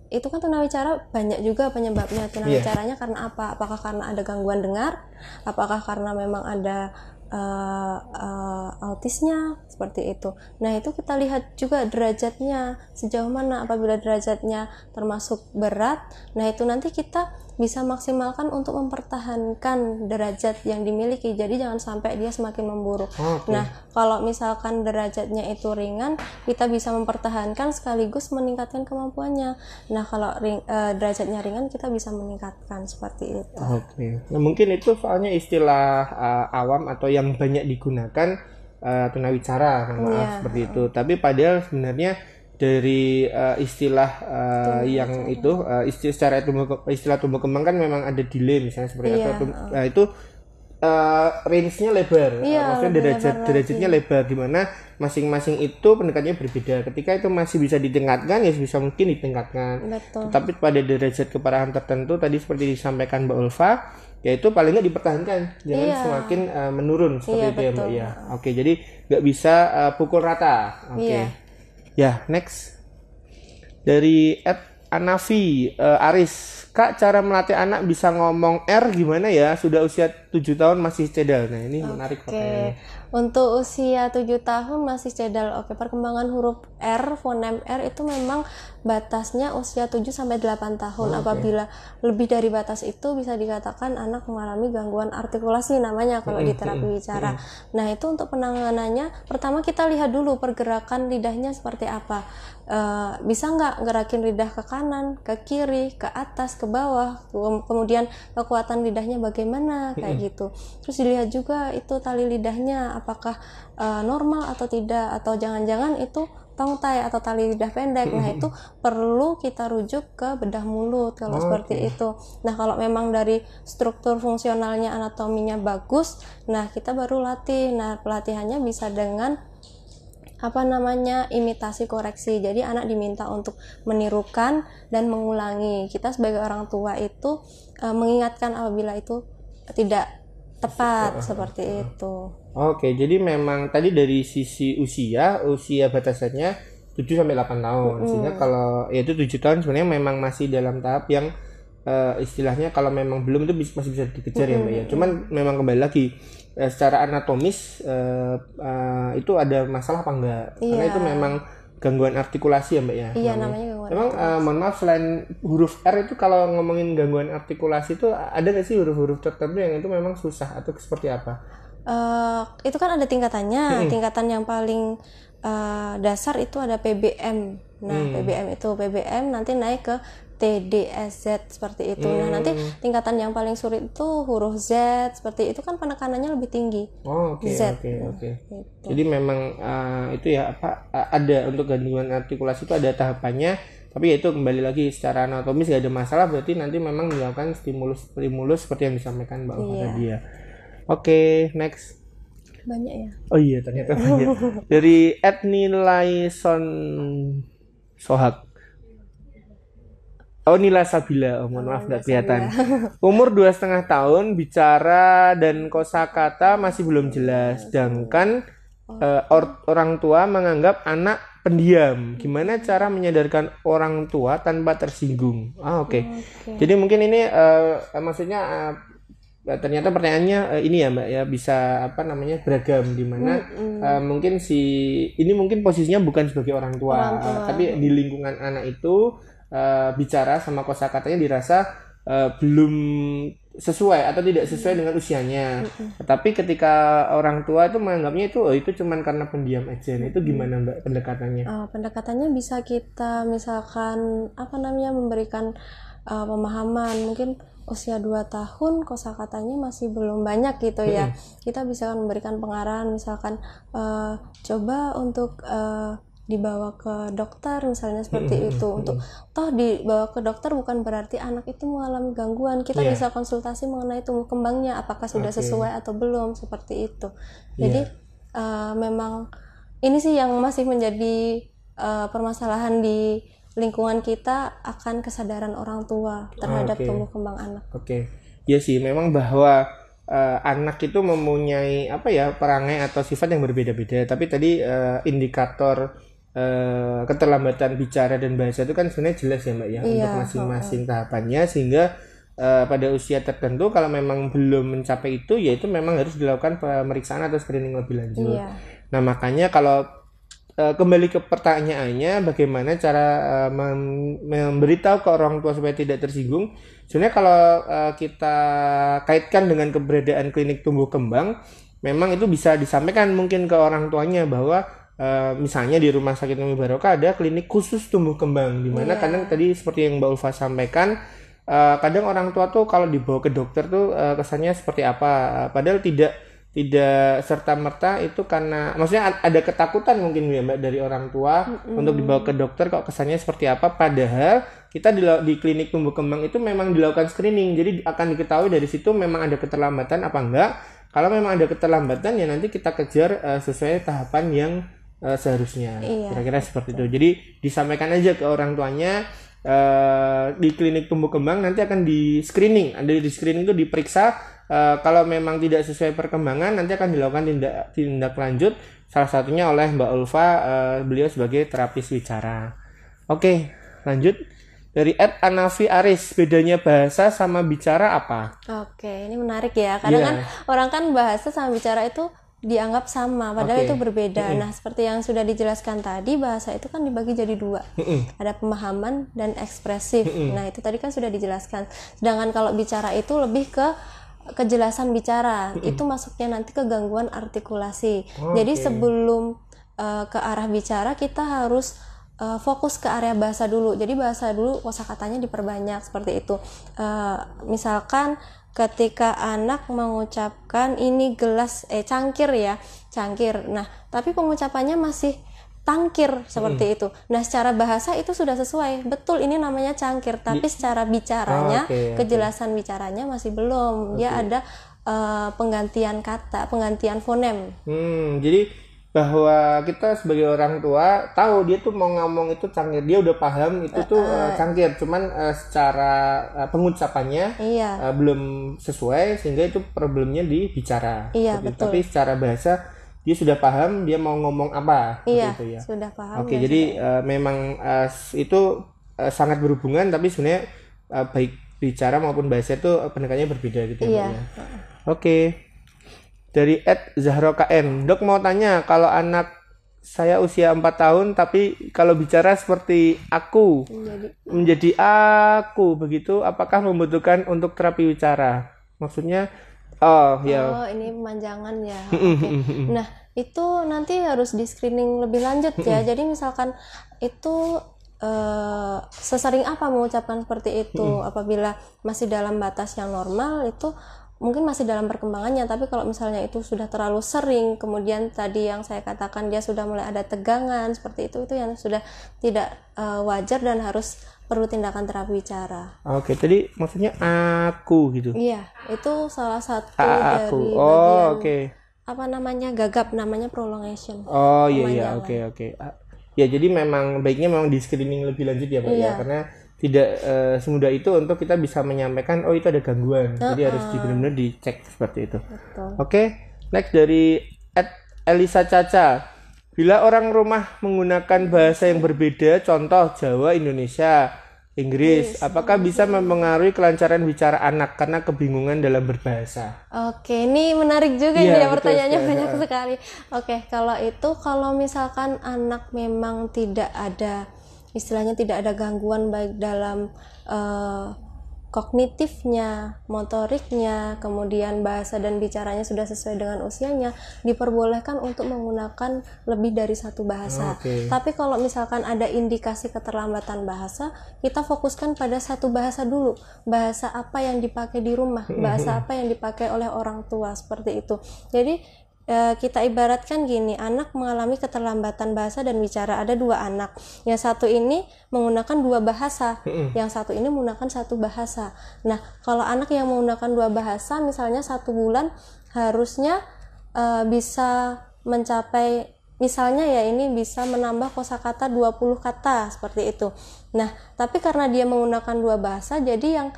itu kan tunawicara banyak juga penyebabnya. Tunawicaranya karena apa? Apakah karena ada gangguan dengar? Apakah karena memang ada autisnya, seperti itu. Nah itu kita lihat juga derajatnya sejauh mana. Apabila derajatnya termasuk berat, nah itu nanti kita bisa maksimalkan untuk mempertahankan derajat yang dimiliki, jadi jangan sampai dia semakin memburuk. Nah kalau misalkan derajatnya itu ringan, kita bisa mempertahankan sekaligus meningkatkan kemampuannya. Nah kalau derajatnya ringan, kita bisa meningkatkan seperti itu. Nah mungkin itu soalnya istilah awam atau yang banyak digunakan tunawicara, seperti itu. Tapi padahal sebenarnya dari istilah yang itu istilah tumbuh kembang kan memang ada delay misalnya seperti itu. Nah itu range-nya lebar, maksudnya derajatnya lebar, di mana masing-masing itu pendekatannya berbeda. Ketika itu masih bisa ditingkatkan, ya bisa mungkin ditingkatkan. Tapi pada derajat keparahan tertentu tadi seperti disampaikan Mbak Ulfa, yaitu paling nggak dipertahankan, jangan semakin menurun seperti itu ya Mbak ya. Jadi nggak bisa pukul rata. Ya next dari Anafi Aris, Kak, cara melatih anak bisa ngomong R gimana ya? Sudah usia 7 tahun masih cedal. Nah, ini menarik pertanyaannya. Untuk usia 7 tahun masih cedal. Perkembangan huruf R, fonem R itu memang batasnya usia 7 sampai 8 tahun. Apabila lebih dari batas itu bisa dikatakan anak mengalami gangguan artikulasi namanya kalau di terapi bicara. Nah, itu untuk penanganannya pertama kita lihat dulu pergerakan lidahnya seperti apa. Bisa nggak gerakin lidah ke kanan, ke kiri, ke atas, ke bawah, kemudian kekuatan lidahnya bagaimana kayak gitu. Terus dilihat juga itu tali lidahnya apakah normal atau tidak, atau jangan-jangan itu tongtai atau tali lidah pendek. Nah, itu perlu kita rujuk ke bedah mulut kalau seperti itu. Nah, kalau memang dari struktur fungsionalnya, anatominya bagus, nah kita baru latih. Nah, pelatihannya bisa dengan imitasi koreksi. Jadi anak diminta untuk menirukan dan mengulangi. Kita sebagai orang tua itu mengingatkan apabila itu tidak tepat seperti itu. Oke, jadi memang tadi dari sisi usia batasannya 7 sampai 8 tahun. Sehingga kalau yaitu 7 tahun sebenarnya memang masih dalam tahap yang istilahnya kalau memang belum itu masih bisa dikejar ya Mbak ya. Cuman memang kembali lagi secara anatomis itu ada masalah apa enggak? Karena itu memang gangguan artikulasi ya Mbak ya. Iya, namanya gangguan. Memang mohon maaf, selain huruf R itu kalau ngomongin gangguan artikulasi itu ada nggak sih huruf-huruf tertentu yang itu memang susah atau seperti apa? Itu kan ada tingkatannya. Tingkatan yang paling dasar itu ada PBM. Nah, PBM nanti naik ke TDSZ seperti itu. Nah, nanti tingkatan yang paling sulit itu huruf Z seperti itu kan penekanannya lebih tinggi. Oke. Gitu. Jadi memang itu ya ada untuk gangguan artikulasi itu ada tahapannya, tapi itu kembali lagi secara anatomis gak ada masalah, berarti nanti memang dilakukan stimulus seperti yang disampaikan Mbak Ulfa tadi ya. Oke, next. Banyak ya. Oh iya, ternyata banyak. Dari @nilai_son Sohak. Oh, Nila Sabila, mohon maaf nggak kelihatan. Umur 2,5 tahun, bicara dan kosakata masih belum jelas. Sedangkan orang tua menganggap anak pendiam. Gimana cara menyadarkan orang tua tanpa tersinggung? Oke. Jadi mungkin ini maksudnya ternyata pertanyaannya ini ya Mbak ya, bisa beragam, di mana mungkin ini mungkin posisinya bukan sebagai orang tua. Tapi di lingkungan anak itu bicara sama kosakatanya dirasa belum sesuai atau tidak sesuai dengan usianya. Tapi ketika orang tua itu menganggapnya itu cuman karena pendiam aja. Nah, itu gimana Mbak pendekatannya? Pendekatannya bisa kita misalkan memberikan pemahaman. Mungkin usia 2 tahun kosakatanya masih belum banyak gitu ya. Kita bisa memberikan pengarahan misalkan coba untuk dibawa ke dokter misalnya seperti itu. Untuk dibawa ke dokter bukan berarti anak itu mengalami gangguan. Kita bisa konsultasi mengenai tumbuh kembangnya apakah sudah sesuai atau belum, seperti itu. Jadi memang ini sih yang masih menjadi permasalahan di lingkungan kita akan kesadaran orang tua terhadap tumbuh kembang anak. Ya sih, memang bahwa anak itu mempunyai perangai atau sifat yang berbeda-beda. Tapi tadi indikator keterlambatan bicara dan bahasa itu kan sebenarnya jelas ya Mbak ya, untuk masing-masing tahapannya, sehingga pada usia tertentu kalau memang belum mencapai itu, ya itu memang harus dilakukan pemeriksaan atau screening lebih lanjut. Nah, makanya kalau kembali ke pertanyaannya, bagaimana cara memberitahu ke orang tua supaya tidak tersinggung. Sebenarnya kalau kita kaitkan dengan keberadaan klinik tumbuh kembang, memang itu bisa disampaikan mungkin ke orang tuanya bahwa misalnya di Rumah Sakit Umi Barokah ada klinik khusus tumbuh kembang, di mana kadang tadi seperti yang Mbak Ulfa sampaikan, kadang orang tua tuh kalau dibawa ke dokter tuh kesannya seperti apa, padahal tidak serta-merta itu karena maksudnya ada ketakutan mungkin ya Mbak dari orang tua untuk dibawa ke dokter kok kesannya seperti apa, padahal kita di klinik tumbuh kembang itu memang dilakukan screening, jadi akan diketahui dari situ memang ada keterlambatan apa enggak. Kalau memang ada keterlambatan ya nanti kita kejar sesuai tahapan yang seharusnya. Kira-kira seperti itu. Jadi disampaikan aja ke orang tuanya di klinik tumbuh kembang nanti akan di screening. Di screening itu diperiksa, kalau memang tidak sesuai perkembangan nanti akan dilakukan tindak lanjut, salah satunya oleh Mbak Ulfa, beliau sebagai terapis wicara. Oke, lanjut. Dari @Anafi Aris, bedanya bahasa sama bicara apa? Oke, ini menarik ya. Kadang kan orang kan bahasa sama bicara itu dianggap sama, padahal itu berbeda. Nah, seperti yang sudah dijelaskan tadi, bahasa itu kan dibagi jadi dua. Ada pemahaman dan ekspresif. Nah, itu tadi kan sudah dijelaskan. Sedangkan kalau bicara itu lebih ke kejelasan bicara. Itu masuknya nanti ke gangguan artikulasi. Jadi sebelum ke arah bicara, kita harus fokus ke area bahasa dulu. Jadi bahasa dulu, kosakatanya diperbanyak seperti itu. Misalkan ketika anak mengucapkan ini gelas cangkir ya, cangkir. Nah, tapi pengucapannya masih tangkir seperti itu. Nah, secara bahasa itu sudah sesuai. Betul, ini namanya cangkir, tapi secara bicaranya, kejelasan bicaranya masih belum. Dia ada penggantian kata, penggantian fonem. Jadi bahwa kita sebagai orang tua tahu dia tuh mau ngomong itu cangkir, dia udah paham itu tuh cangkir, cuman secara pengucapannya belum sesuai, sehingga itu problemnya di bicara. Betul. Tapi secara bahasa dia sudah paham dia mau ngomong apa. Gitu ya. Sudah paham. Jadi memang itu sangat berhubungan, tapi sebenarnya baik bicara maupun bahasa itu pendekatannya berbeda gitu ya. Dari @ZahroKM, Dok mau tanya, kalau anak saya usia 4 tahun tapi kalau bicara seperti aku menjadi aku begitu, apakah membutuhkan untuk terapi bicara? Maksudnya ini pemanjangan ya. Nah, itu nanti harus di screening lebih lanjut ya. Jadi misalkan itu sesering apa mengucapkan seperti itu. Apabila masih dalam batas yang normal, itu mungkin masih dalam perkembangannya. Tapi kalau misalnya itu sudah terlalu sering, kemudian tadi yang saya katakan dia sudah mulai ada tegangan seperti itu yang sudah tidak wajar dan harus perlu tindakan terapi bicara. Tadi maksudnya aku gitu. Iya, itu salah satu dari bagian apa namanya, gagap, namanya prolongation. Ya, jadi memang baiknya memang di screening lebih lanjut ya Mbak ya, karena tidak semudah itu untuk kita bisa menyampaikan itu ada gangguan. Jadi harus benar-benar dicek seperti itu. Next dari @Elisa Caca. Bila orang rumah menggunakan bahasa yang berbeda, contoh Jawa, Indonesia, Inggris, apakah bisa mempengaruhi kelancaran bicara anak karena kebingungan dalam berbahasa? Ini menarik juga ya, pertanyaannya banyak sekali. Kalau misalkan anak memang tidak ada, istilahnya tidak ada gangguan baik dalam kognitifnya, motoriknya, kemudian bahasa dan bicaranya sudah sesuai dengan usianya, diperbolehkan untuk menggunakan lebih dari satu bahasa. Tapi kalau misalkan ada indikasi keterlambatan bahasa, kita fokuskan pada satu bahasa dulu. Bahasa apa yang dipakai di rumah, bahasa apa yang dipakai oleh orang tua, seperti itu. Jadi kita ibaratkan gini, anak mengalami keterlambatan bahasa dan bicara. Ada 2 anak, yang satu ini menggunakan 2 bahasa, yang satu ini menggunakan 1 bahasa. Nah, kalau anak yang menggunakan 2 bahasa, misalnya 1 bulan harusnya bisa mencapai, misalnya ya, ini bisa menambah kosakata 20 kata seperti itu. Nah, tapi karena dia menggunakan 2 bahasa, jadi yang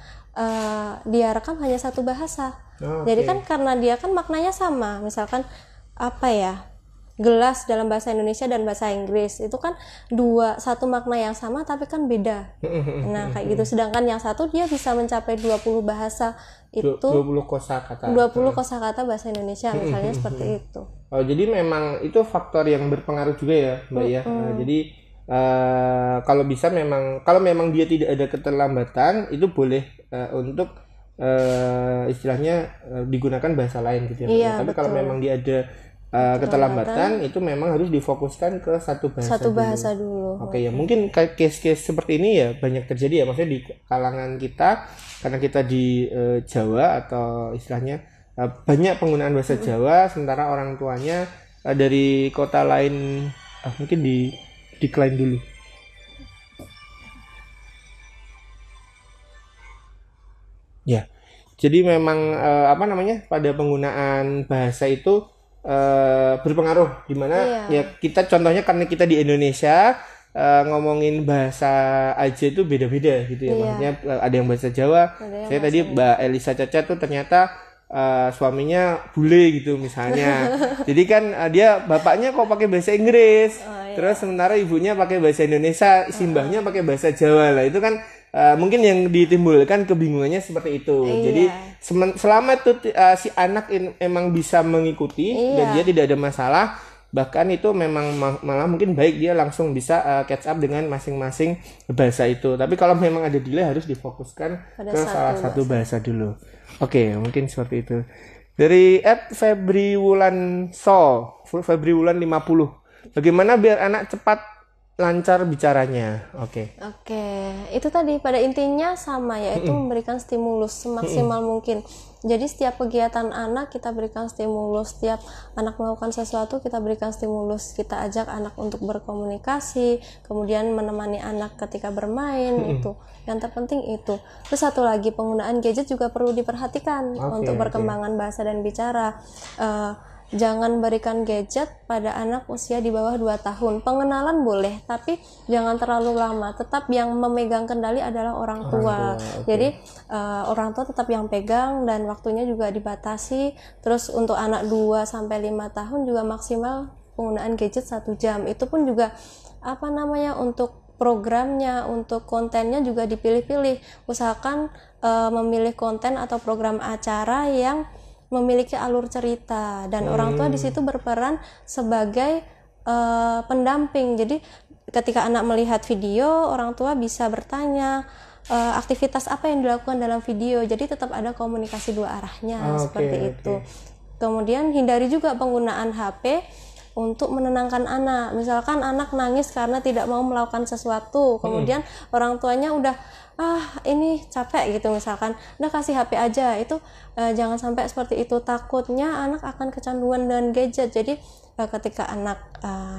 dia rekam hanya 1 bahasa. Jadi kan karena dia kan maknanya sama, misalkan gelas dalam bahasa Indonesia dan bahasa Inggris itu kan satu makna yang sama tapi kan beda. Nah, kayak gitu. Sedangkan yang satu dia bisa mencapai 20 bahasa, itu 20 kosakata. 20 kosakata bahasa Indonesia misalnya seperti itu. Jadi memang itu faktor yang berpengaruh juga ya, Mbak ya. Jadi kalau bisa kalau memang dia tidak ada keterlambatan, itu boleh untuk istilahnya digunakan bahasa lain gitu ya. Tapi kalau memang dia ada keterlambatan, itu memang harus difokuskan ke satu bahasa dulu. Ya, mungkin case-case seperti ini ya banyak terjadi ya, maksudnya di kalangan kita, karena kita di Jawa atau istilahnya banyak penggunaan bahasa Jawa, sementara orang tuanya dari kota lain. Mungkin di decline dulu. Ya, jadi memang pada penggunaan bahasa itu berpengaruh, dimana ya kita contohnya karena kita di Indonesia ngomongin bahasa aja itu beda-beda gitu ya. Maksudnya ada yang bahasa Jawa. Saya tadi Mbak Elisa Caca tuh ternyata suaminya bule gitu misalnya. Jadi kan dia bapaknya kok pakai bahasa Inggris. Terus sementara ibunya pakai bahasa Indonesia, simbahnya pakai bahasa Jawa lah. Itu kan mungkin yang ditimbulkan kebingungannya seperti itu. Jadi selama itu si anak emang bisa mengikuti dan dia tidak ada masalah, bahkan itu memang malah mungkin baik dia langsung bisa catch up dengan masing-masing bahasa itu. Tapi kalau memang ada delay harus difokuskan ke salah satu bahasa dulu. Oke, mungkin seperti itu. Dari Febri Wulan Febri Wulan 50. Bagaimana biar anak cepat lancar bicaranya? Oke, itu tadi pada intinya sama, yaitu memberikan stimulus semaksimal mungkin. Jadi setiap kegiatan anak kita berikan stimulus, setiap anak melakukan sesuatu kita berikan stimulus, kita ajak anak untuk berkomunikasi, kemudian menemani anak ketika bermain. Itu yang terpenting itu. Terus satu lagi, penggunaan gadget juga perlu diperhatikan untuk perkembangan bahasa dan bicara. Jangan berikan gadget pada anak usia di bawah 2 tahun. Pengenalan boleh, tapi jangan terlalu lama. Tetap yang memegang kendali adalah orang tua. Jadi orang tua tetap yang pegang dan waktunya juga dibatasi. Terus untuk anak 2-5 tahun juga maksimal penggunaan gadget 1 jam. Itu pun juga untuk programnya, untuk kontennya juga dipilih-pilih. Usahakan memilih konten atau program acara yang memiliki alur cerita dan orang tua di situ berperan sebagai pendamping. Jadi ketika anak melihat video, orang tua bisa bertanya aktivitas apa yang dilakukan dalam video. Jadi tetap ada komunikasi dua arahnya seperti itu. Kemudian hindari juga penggunaan HP untuk menenangkan anak. Misalkan anak nangis karena tidak mau melakukan sesuatu, kemudian orang tuanya udah ini capek gitu, misalkan udah kasih HP aja. Itu jangan sampai seperti itu, takutnya anak akan kecanduan dengan gadget. Jadi ketika anak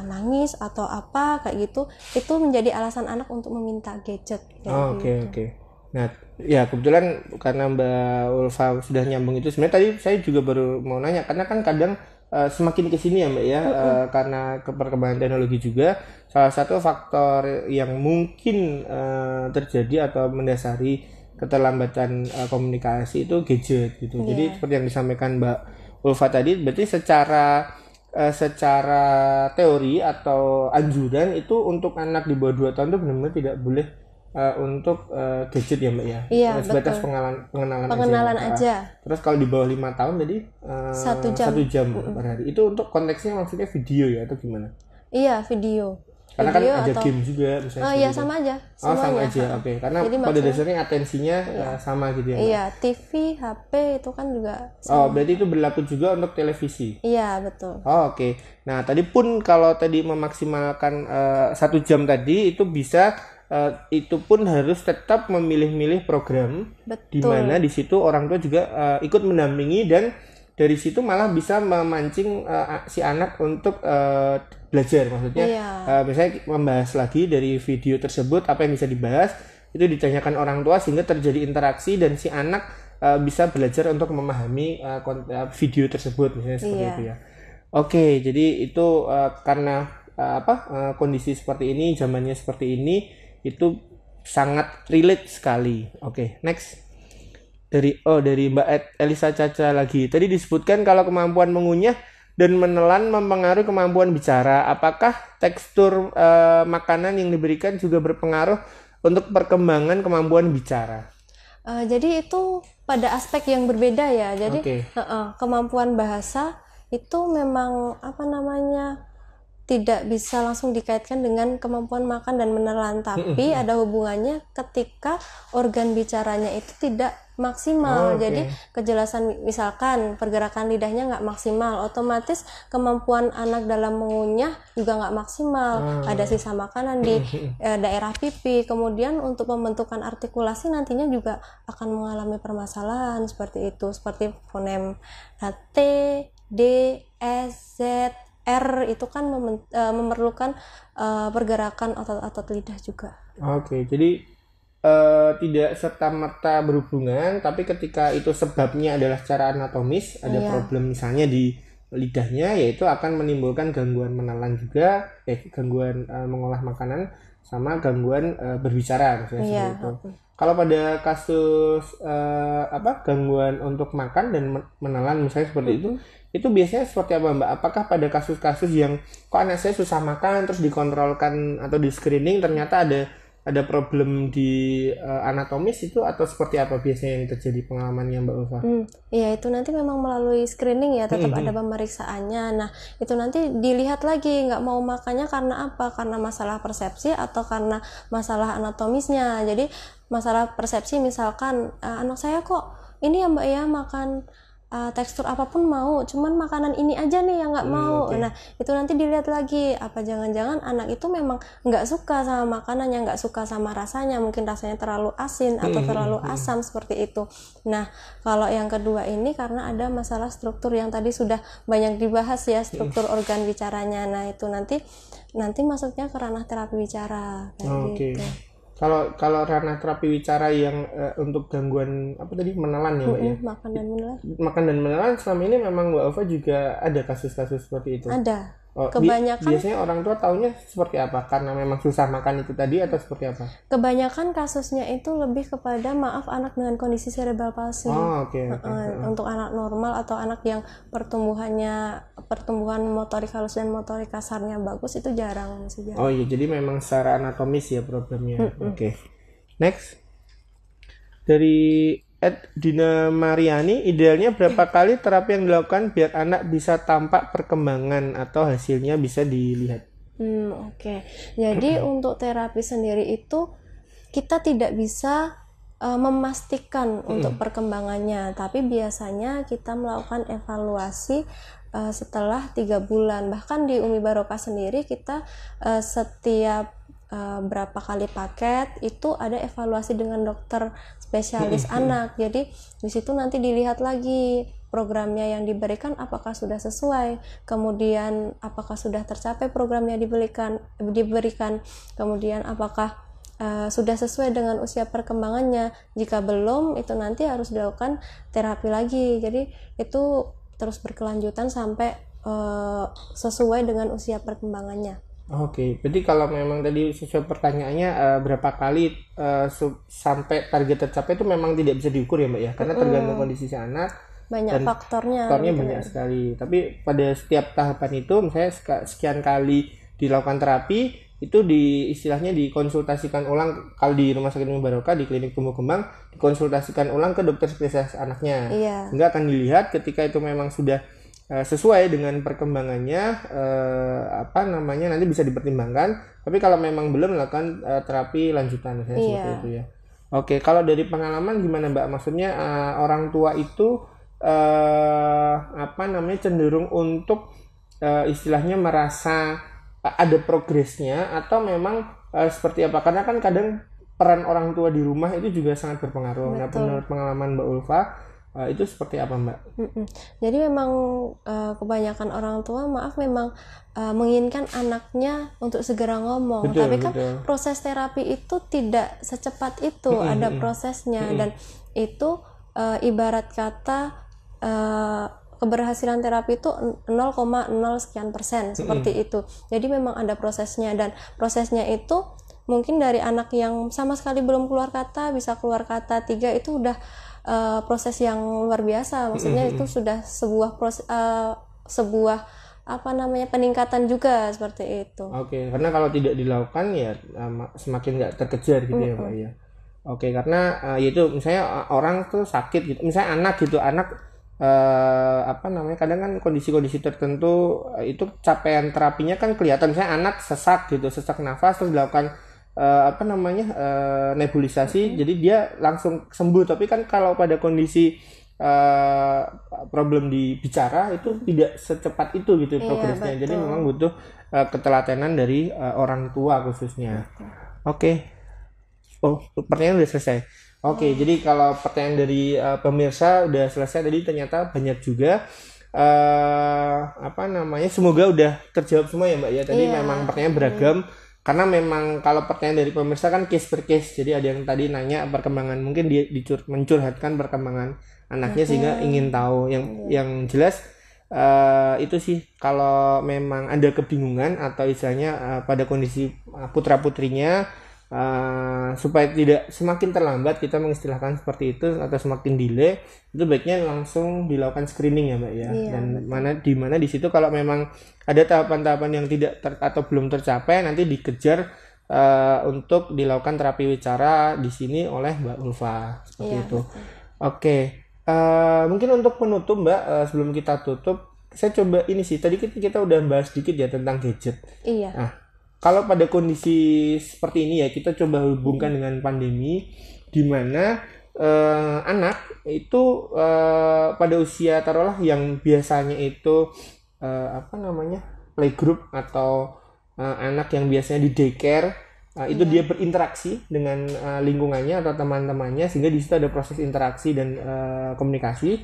nangis atau apa kayak gitu, itu menjadi alasan anak untuk meminta gadget. Oke. Nah, ya kebetulan karena Mbak Ulfa sudah nyambung itu, sebenarnya tadi saya juga baru mau nanya, karena kan kadang semakin kesini ya Mbak ya, karena perkembangan teknologi juga, salah satu faktor yang mungkin terjadi atau mendasari keterlambatan komunikasi itu gadget gitu. Jadi seperti yang disampaikan Mbak Ulfa tadi, berarti secara teori atau anjuran itu untuk anak di bawah 2 tahun itu benar-benar tidak boleh untuk gadget ya Mbak ya? Iya, sebatas pengenalan aja. Terus kalau di bawah 5 tahun jadi 1 jam per hari. Itu untuk konteksnya maksudnya video ya atau gimana? Iya, video. Karena kan ada game juga misalnya. Iya, sama aja. Sama aja. Oke. Karena jadi pada dasarnya atensinya sama gitu ya Mbak? Iya, TV, HP itu kan juga sama. Berarti itu berlaku juga untuk televisi? Iya, betul. Oke. Nah, tadi pun kalau tadi memaksimalkan 1 jam tadi itu bisa, itu pun harus tetap memilih-milih program. Di mana di situ orang tua juga ikut mendampingi, dan dari situ malah bisa memancing si anak untuk belajar. Maksudnya misalnya membahas lagi dari video tersebut apa yang bisa dibahas, itu ditanyakan orang tua sehingga terjadi interaksi dan si anak bisa belajar untuk memahami video tersebut misalnya seperti itu ya. Oke, jadi itu karena kondisi seperti ini, zamannya seperti ini, itu sangat relate sekali. Oke, next. Dari Mbak Elisa Caca lagi. Tadi disebutkan kalau kemampuan mengunyah dan menelan mempengaruhi kemampuan bicara. Apakah tekstur makanan yang diberikan juga berpengaruh untuk perkembangan kemampuan bicara? Jadi itu pada aspek yang berbeda ya. Jadi kemampuan bahasa itu memang tidak bisa langsung dikaitkan dengan kemampuan makan dan menelan, tapi ada hubungannya ketika organ bicaranya itu tidak maksimal. Jadi kejelasan, misalkan pergerakan lidahnya nggak maksimal, otomatis kemampuan anak dalam mengunyah juga nggak maksimal. Ada sisa makanan di daerah pipi. Kemudian untuk pembentukan artikulasi nantinya juga akan mengalami permasalahan seperti itu, seperti fonem T, D, S, Z, R itu kan memerlukan pergerakan otot-otot lidah juga. Oke, jadi tidak serta-merta berhubungan, tapi ketika itu sebabnya adalah secara anatomis, ada problem misalnya di lidahnya, yaitu akan menimbulkan gangguan menelan juga, gangguan mengolah makanan sama gangguan berbicara misalnya seperti itu. Kalau pada kasus gangguan untuk makan dan menelan misalnya seperti itu biasanya seperti apa Mbak? Apakah pada kasus-kasus yang kok anak saya susah makan terus dikontrolkan atau di screening ternyata ada ada problem di anatomis itu atau seperti apa biasanya yang terjadi pengalamannya Mbak Ulfa? Iya, itu nanti memang melalui screening ya, tetap ada pemeriksaannya. Nah, itu nanti dilihat lagi nggak mau makannya karena apa? Karena masalah persepsi atau karena masalah anatomisnya. Jadi masalah persepsi misalkan anak saya kok ini ya Mbak ya makan tekstur apapun mau, cuman makanan ini aja nih yang nggak mau. Nah, itu nanti dilihat lagi, apa jangan-jangan anak itu memang nggak suka sama makanannya, nggak suka sama rasanya, mungkin rasanya terlalu asin atau terlalu asam seperti itu. Nah, kalau yang kedua ini karena ada masalah struktur yang tadi sudah banyak dibahas ya, struktur organ bicaranya. Nah, itu nanti masuknya ke ranah terapi bicara kayak gitu. Kalau ranah terapi wicara yang untuk gangguan apa tadi menelan ya Mbak ya? Makan dan menelan selama ini memang Mbak Ulfa juga ada kasus-kasus seperti itu? Ada. Kebanyakan biasanya orang tua taunya seperti apa? Karena memang susah makan itu tadi atau seperti apa? Kebanyakan kasusnya itu lebih kepada anak dengan kondisi cerebral palsy. Untuk anak normal atau anak yang pertumbuhan motorik halus dan motorik kasarnya bagus itu masih jarang. Oh iya, jadi memang secara anatomis ya problemnya. Oke. Next. Dari Dina Mariani, idealnya berapa kali terapi yang dilakukan biar anak bisa tampak perkembangan atau hasilnya bisa dilihat? Jadi untuk terapi sendiri itu kita tidak bisa memastikan untuk perkembangannya, tapi biasanya kita melakukan evaluasi setelah 3 bulan. Bahkan di Umi Barokah sendiri kita setiap berapa kali paket itu ada evaluasi dengan dokter spesialis anak. Jadi di situ nanti dilihat lagi programnya yang diberikan apakah sudah sesuai, kemudian apakah sudah tercapai programnya diberikan, kemudian apakah sudah sesuai dengan usia perkembangannya. Jika belum, itu nanti harus dilakukan terapi lagi. Jadi itu terus berkelanjutan sampai sesuai dengan usia perkembangannya. Oke, berarti kalau memang tadi sesuai pertanyaannya berapa kali sampai target tercapai itu memang tidak bisa diukur ya Mbak ya, karena tergantung kondisi si anak. Banyak faktornya banyak sekali. Tapi pada setiap tahapan itu, misalnya sekian kali dilakukan terapi, itu istilahnya dikonsultasikan ulang. Kalau di Rumah Sakit Umi Barokah di Klinik Tumbuh Kembang dikonsultasikan ulang ke dokter spesialis anaknya. Sehingga akan dilihat ketika itu memang sudah sesuai dengan perkembangannya, nanti bisa dipertimbangkan. Tapi kalau memang belum melakukan terapi lanjutan, misalnya seperti itu ya. Oke, kalau dari pengalaman gimana Mbak? Maksudnya orang tua itu cenderung untuk istilahnya merasa ada progresnya atau memang seperti apa? Karena kan kadang peran orang tua di rumah itu juga sangat berpengaruh. Nah, menurut pengalaman Mbak Ulfa, itu seperti apa Mbak? Jadi memang kebanyakan orang tua memang menginginkan anaknya untuk segera ngomong. Tapi kan proses terapi itu tidak secepat itu, ada prosesnya. Dan itu ibarat kata keberhasilan terapi itu 0,0 sekian persen seperti itu. Jadi memang ada prosesnya, dan prosesnya itu mungkin dari anak yang sama sekali belum keluar kata bisa keluar kata 3 itu udah proses yang luar biasa. Maksudnya itu sudah sebuah peningkatan juga seperti itu. Oke, karena kalau tidak dilakukan ya semakin nggak terkejar gitu ya Mbak ya. Oke, karena yaitu misalnya orang tuh sakit gitu, misalnya anak kadang kan kondisi-kondisi tertentu itu capaian terapinya kan kelihatan. Misalnya anak sesak nafas terus dilakukan nebulisasi, jadi dia langsung sembuh. Tapi kan kalau pada kondisi problem di bicara itu tidak secepat itu gitu progresnya. Jadi memang butuh ketelatenan dari orang tua khususnya. Oke. Pertanyaan udah selesai. Oke, jadi kalau pertanyaan dari pemirsa udah selesai tadi, ternyata banyak juga. Semoga udah terjawab semua ya Mbak ya. Tadi memang pertanyaan beragam. Karena memang kalau pertanyaan dari pemirsa kan case per case. Jadi ada yang tadi nanya perkembangan, mungkin dia mencurhatkan perkembangan anaknya sehingga ingin tahu. Yang jelas itu sih, kalau memang ada kebingungan atau istilahnya pada kondisi putra putrinya, supaya tidak semakin terlambat kita mengistilahkan seperti itu atau semakin delay, itu baiknya langsung dilakukan screening ya Mbak ya. Dan di mana di situ kalau memang ada tahapan-tahapan yang tidak atau belum tercapai, nanti dikejar untuk dilakukan terapi wicara di sini oleh Mbak Ulfa seperti itu. Betul. Oke, mungkin untuk penutup Mbak, sebelum kita tutup, saya coba ini sih, tadi kita udah bahas sedikit ya tentang gadget. Iya. Nah, kalau pada kondisi seperti ini ya, kita coba hubungkan dengan pandemi, di mana anak itu pada usia taruhlah yang biasanya itu playgroup atau anak yang biasanya di daycare, itu dia berinteraksi dengan lingkungannya atau teman-temannya, sehingga di situ ada proses interaksi dan komunikasi.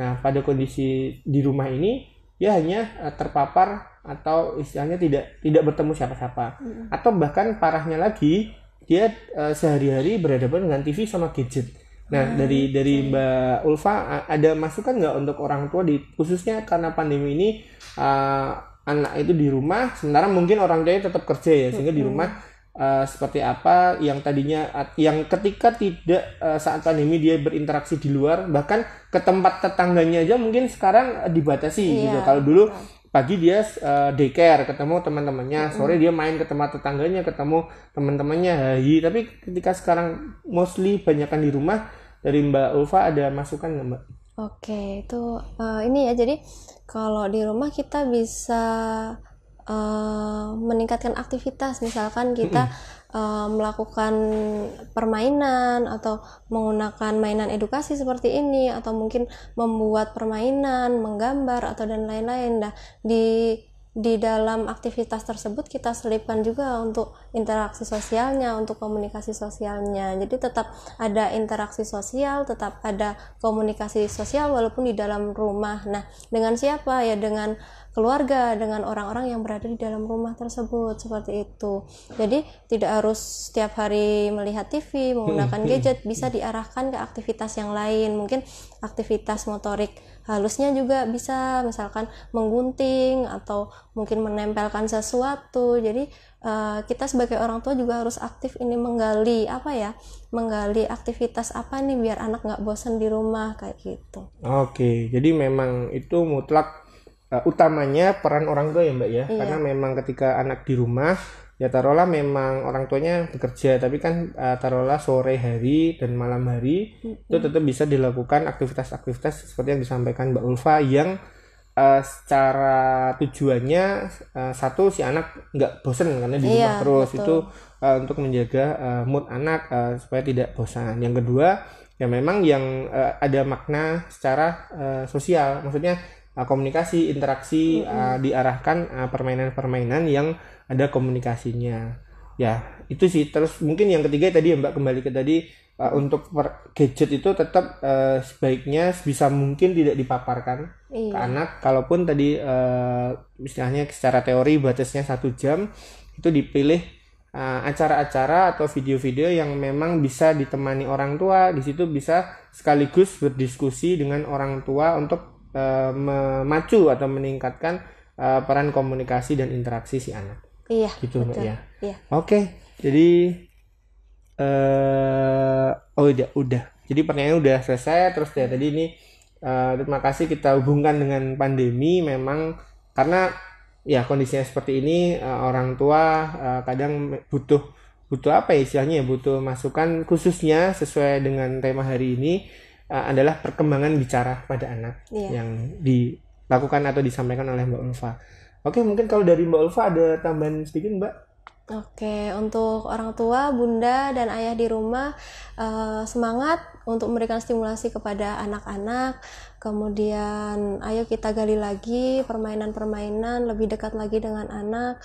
Nah, pada kondisi di rumah ini dia hanya terpapar atau istilahnya tidak bertemu siapa-siapa. Atau bahkan parahnya lagi, dia sehari-hari berhadapan dengan TV sama gadget. Nah, dari Mbak Ulfa ada masukan nggak untuk orang tua khususnya karena pandemi ini, anak itu di rumah, sementara mungkin orang tuanya tetap kerja ya, sehingga di rumah seperti apa yang tadinya yang ketika tidak saat pandemi dia berinteraksi di luar, bahkan ke tempat tetangganya aja mungkin sekarang dibatasi gitu. Kalau dulu pagi dia daycare, ketemu teman-temannya, sore dia main ke tempat tetangganya, ketemu teman-temannya, tapi ketika sekarang mostly banyakkan di rumah. Dari Mbak Ulfa ada masukan nggak Mbak? Oke, itu ini ya, jadi kalau di rumah kita bisa meningkatkan aktivitas, misalkan kita melakukan permainan atau menggunakan mainan edukasi seperti ini, atau mungkin membuat permainan, menggambar atau dan lain-lain. Nah, di dalam aktivitas tersebut kita selipkan juga untuk interaksi sosialnya, untuk komunikasi sosialnya. Jadi tetap ada interaksi sosial, tetap ada komunikasi sosial walaupun di dalam rumah. Nah, dengan siapa ya? Dengan keluarga, dengan orang-orang yang berada di dalam rumah tersebut, seperti itu. Jadi tidak harus setiap hari melihat TV, menggunakan gadget, bisa diarahkan ke aktivitas yang lain. Mungkin aktivitas motorik halusnya juga bisa, misalkan menggunting atau mungkin menempelkan sesuatu. Jadi kita sebagai orang tua juga harus aktif ini menggali aktivitas apa nih biar anak nggak bosan di rumah kayak gitu. Oke, jadi memang itu mutlak utamanya peran orang tua ya Mbak ya. Iya. Karena memang ketika anak di rumah ya taruhlah memang orang tuanya bekerja, tapi kan taruhlah sore hari dan malam hari itu tetap bisa dilakukan aktivitas-aktivitas seperti yang disampaikan Mbak Ulfa, yang secara tujuannya satu, si anak nggak bosan karena di rumah terus. Betul. Itu untuk menjaga mood anak supaya tidak bosan. Yang kedua ya memang yang ada makna secara sosial, maksudnya komunikasi, interaksi, diarahkan permainan-permainan yang ada komunikasinya. Ya, itu sih. Terus mungkin yang ketiga tadi ya Mbak, kembali ke tadi, untuk gadget itu tetap sebaiknya sebisa mungkin tidak dipaparkan ke anak. Kalaupun tadi istilahnya secara teori batasnya 1 jam, itu dipilih acara-acara atau video-video yang memang bisa ditemani orang tua. Di situ bisa sekaligus berdiskusi dengan orang tua untuk memacu atau meningkatkan peran komunikasi dan interaksi si anak. Iya. Gitu Mbak ya. Iya. Oke, jadi udah. Jadi pertanyaannya udah selesai. Terus ya tadi ini terima kasih kita hubungkan dengan pandemi, memang karena ya kondisinya seperti ini, orang tua kadang butuh apa ya istilahnya ya, butuh masukan khususnya sesuai dengan tema hari ini. Adalah perkembangan bicara pada anak yang dilakukan atau disampaikan oleh Mbak Ulfa. Oke, mungkin kalau dari Mbak Ulfa ada tambahan sedikit Mbak? Oke, untuk orang tua, bunda, dan ayah di rumah, semangat untuk memberikan stimulasi kepada anak-anak. Kemudian ayo kita gali lagi permainan-permainan, lebih dekat lagi dengan anak,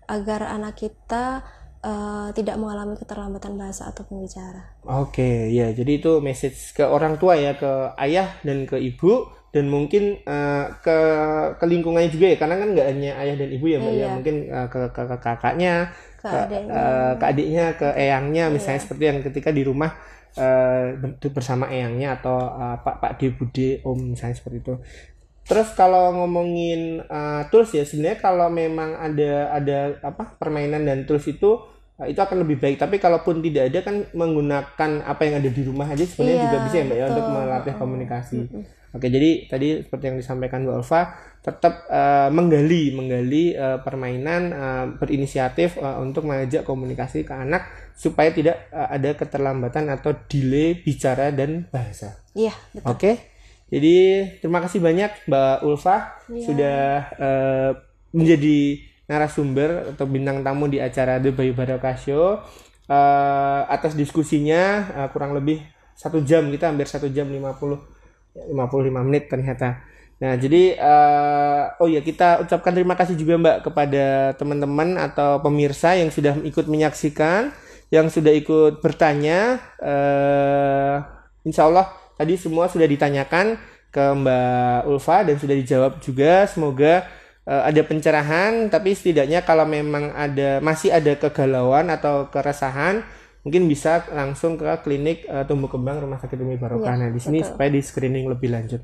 agar anak kita tidak mengalami keterlambatan bahasa atau pembicara. Oke, ya, jadi itu message ke orang tua ya, ke ayah dan ke ibu, dan mungkin ke lingkungannya juga ya, karena kan nggak hanya ayah dan ibu ya Mbak ya, mungkin ke kakaknya, ke adiknya, ke eyangnya, misalnya seperti yang ketika di rumah bersama eyangnya atau Pak De Bude Om, misalnya seperti itu. Terus kalau ngomongin tools ya, sebenarnya kalau memang ada permainan dan tools itu itu akan lebih baik. Tapi kalaupun tidak ada kan menggunakan apa yang ada di rumah aja sebenarnya juga bisa ya Mbak ya untuk melatih komunikasi. Oke, jadi tadi seperti yang disampaikan Mbak Ulfa, tetap menggali permainan, berinisiatif untuk mengajak komunikasi ke anak supaya tidak ada keterlambatan atau delay bicara dan bahasa. Iya, betul. Oke. Jadi terima kasih banyak Mbak Ulfa sudah menjadi narasumber atau bintang tamu di acara The Bayu Barokah Show. Atas diskusinya kurang lebih 1 jam, kita hampir 1 jam 55 menit ternyata. Nah, jadi kita ucapkan terima kasih juga Mbak kepada teman-teman atau pemirsa yang sudah ikut menyaksikan, yang sudah ikut bertanya. Insya Allah tadi semua sudah ditanyakan ke Mbak Ulfa dan sudah dijawab juga. Semoga ada pencerahan, tapi setidaknya kalau memang masih ada kegalauan atau keresahan, mungkin bisa langsung ke klinik tumbuh kembang Rumah Sakit Umi Barokah. Nah, di sini supaya di screening lebih lanjut.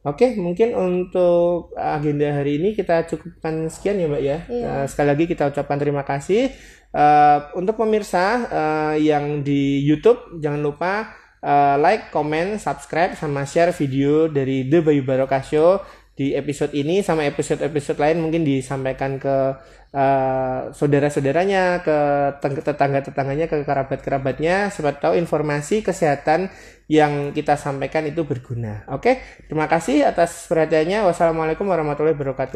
Oke, mungkin untuk agenda hari ini kita cukupkan sekian ya Mbak ya. Sekali lagi kita ucapkan terima kasih. Untuk pemirsa yang di YouTube, jangan lupa like, comment, subscribe, sama share video dari The Bayu Barokah Show di episode ini sama episode-episode lain, mungkin disampaikan ke saudara-saudaranya, ke tetangga-tetangganya, ke kerabat-kerabatnya, siapa tahu informasi kesehatan yang kita sampaikan itu berguna. Oke, terima kasih atas perhatiannya. Wassalamualaikum warahmatullahi wabarakatuh.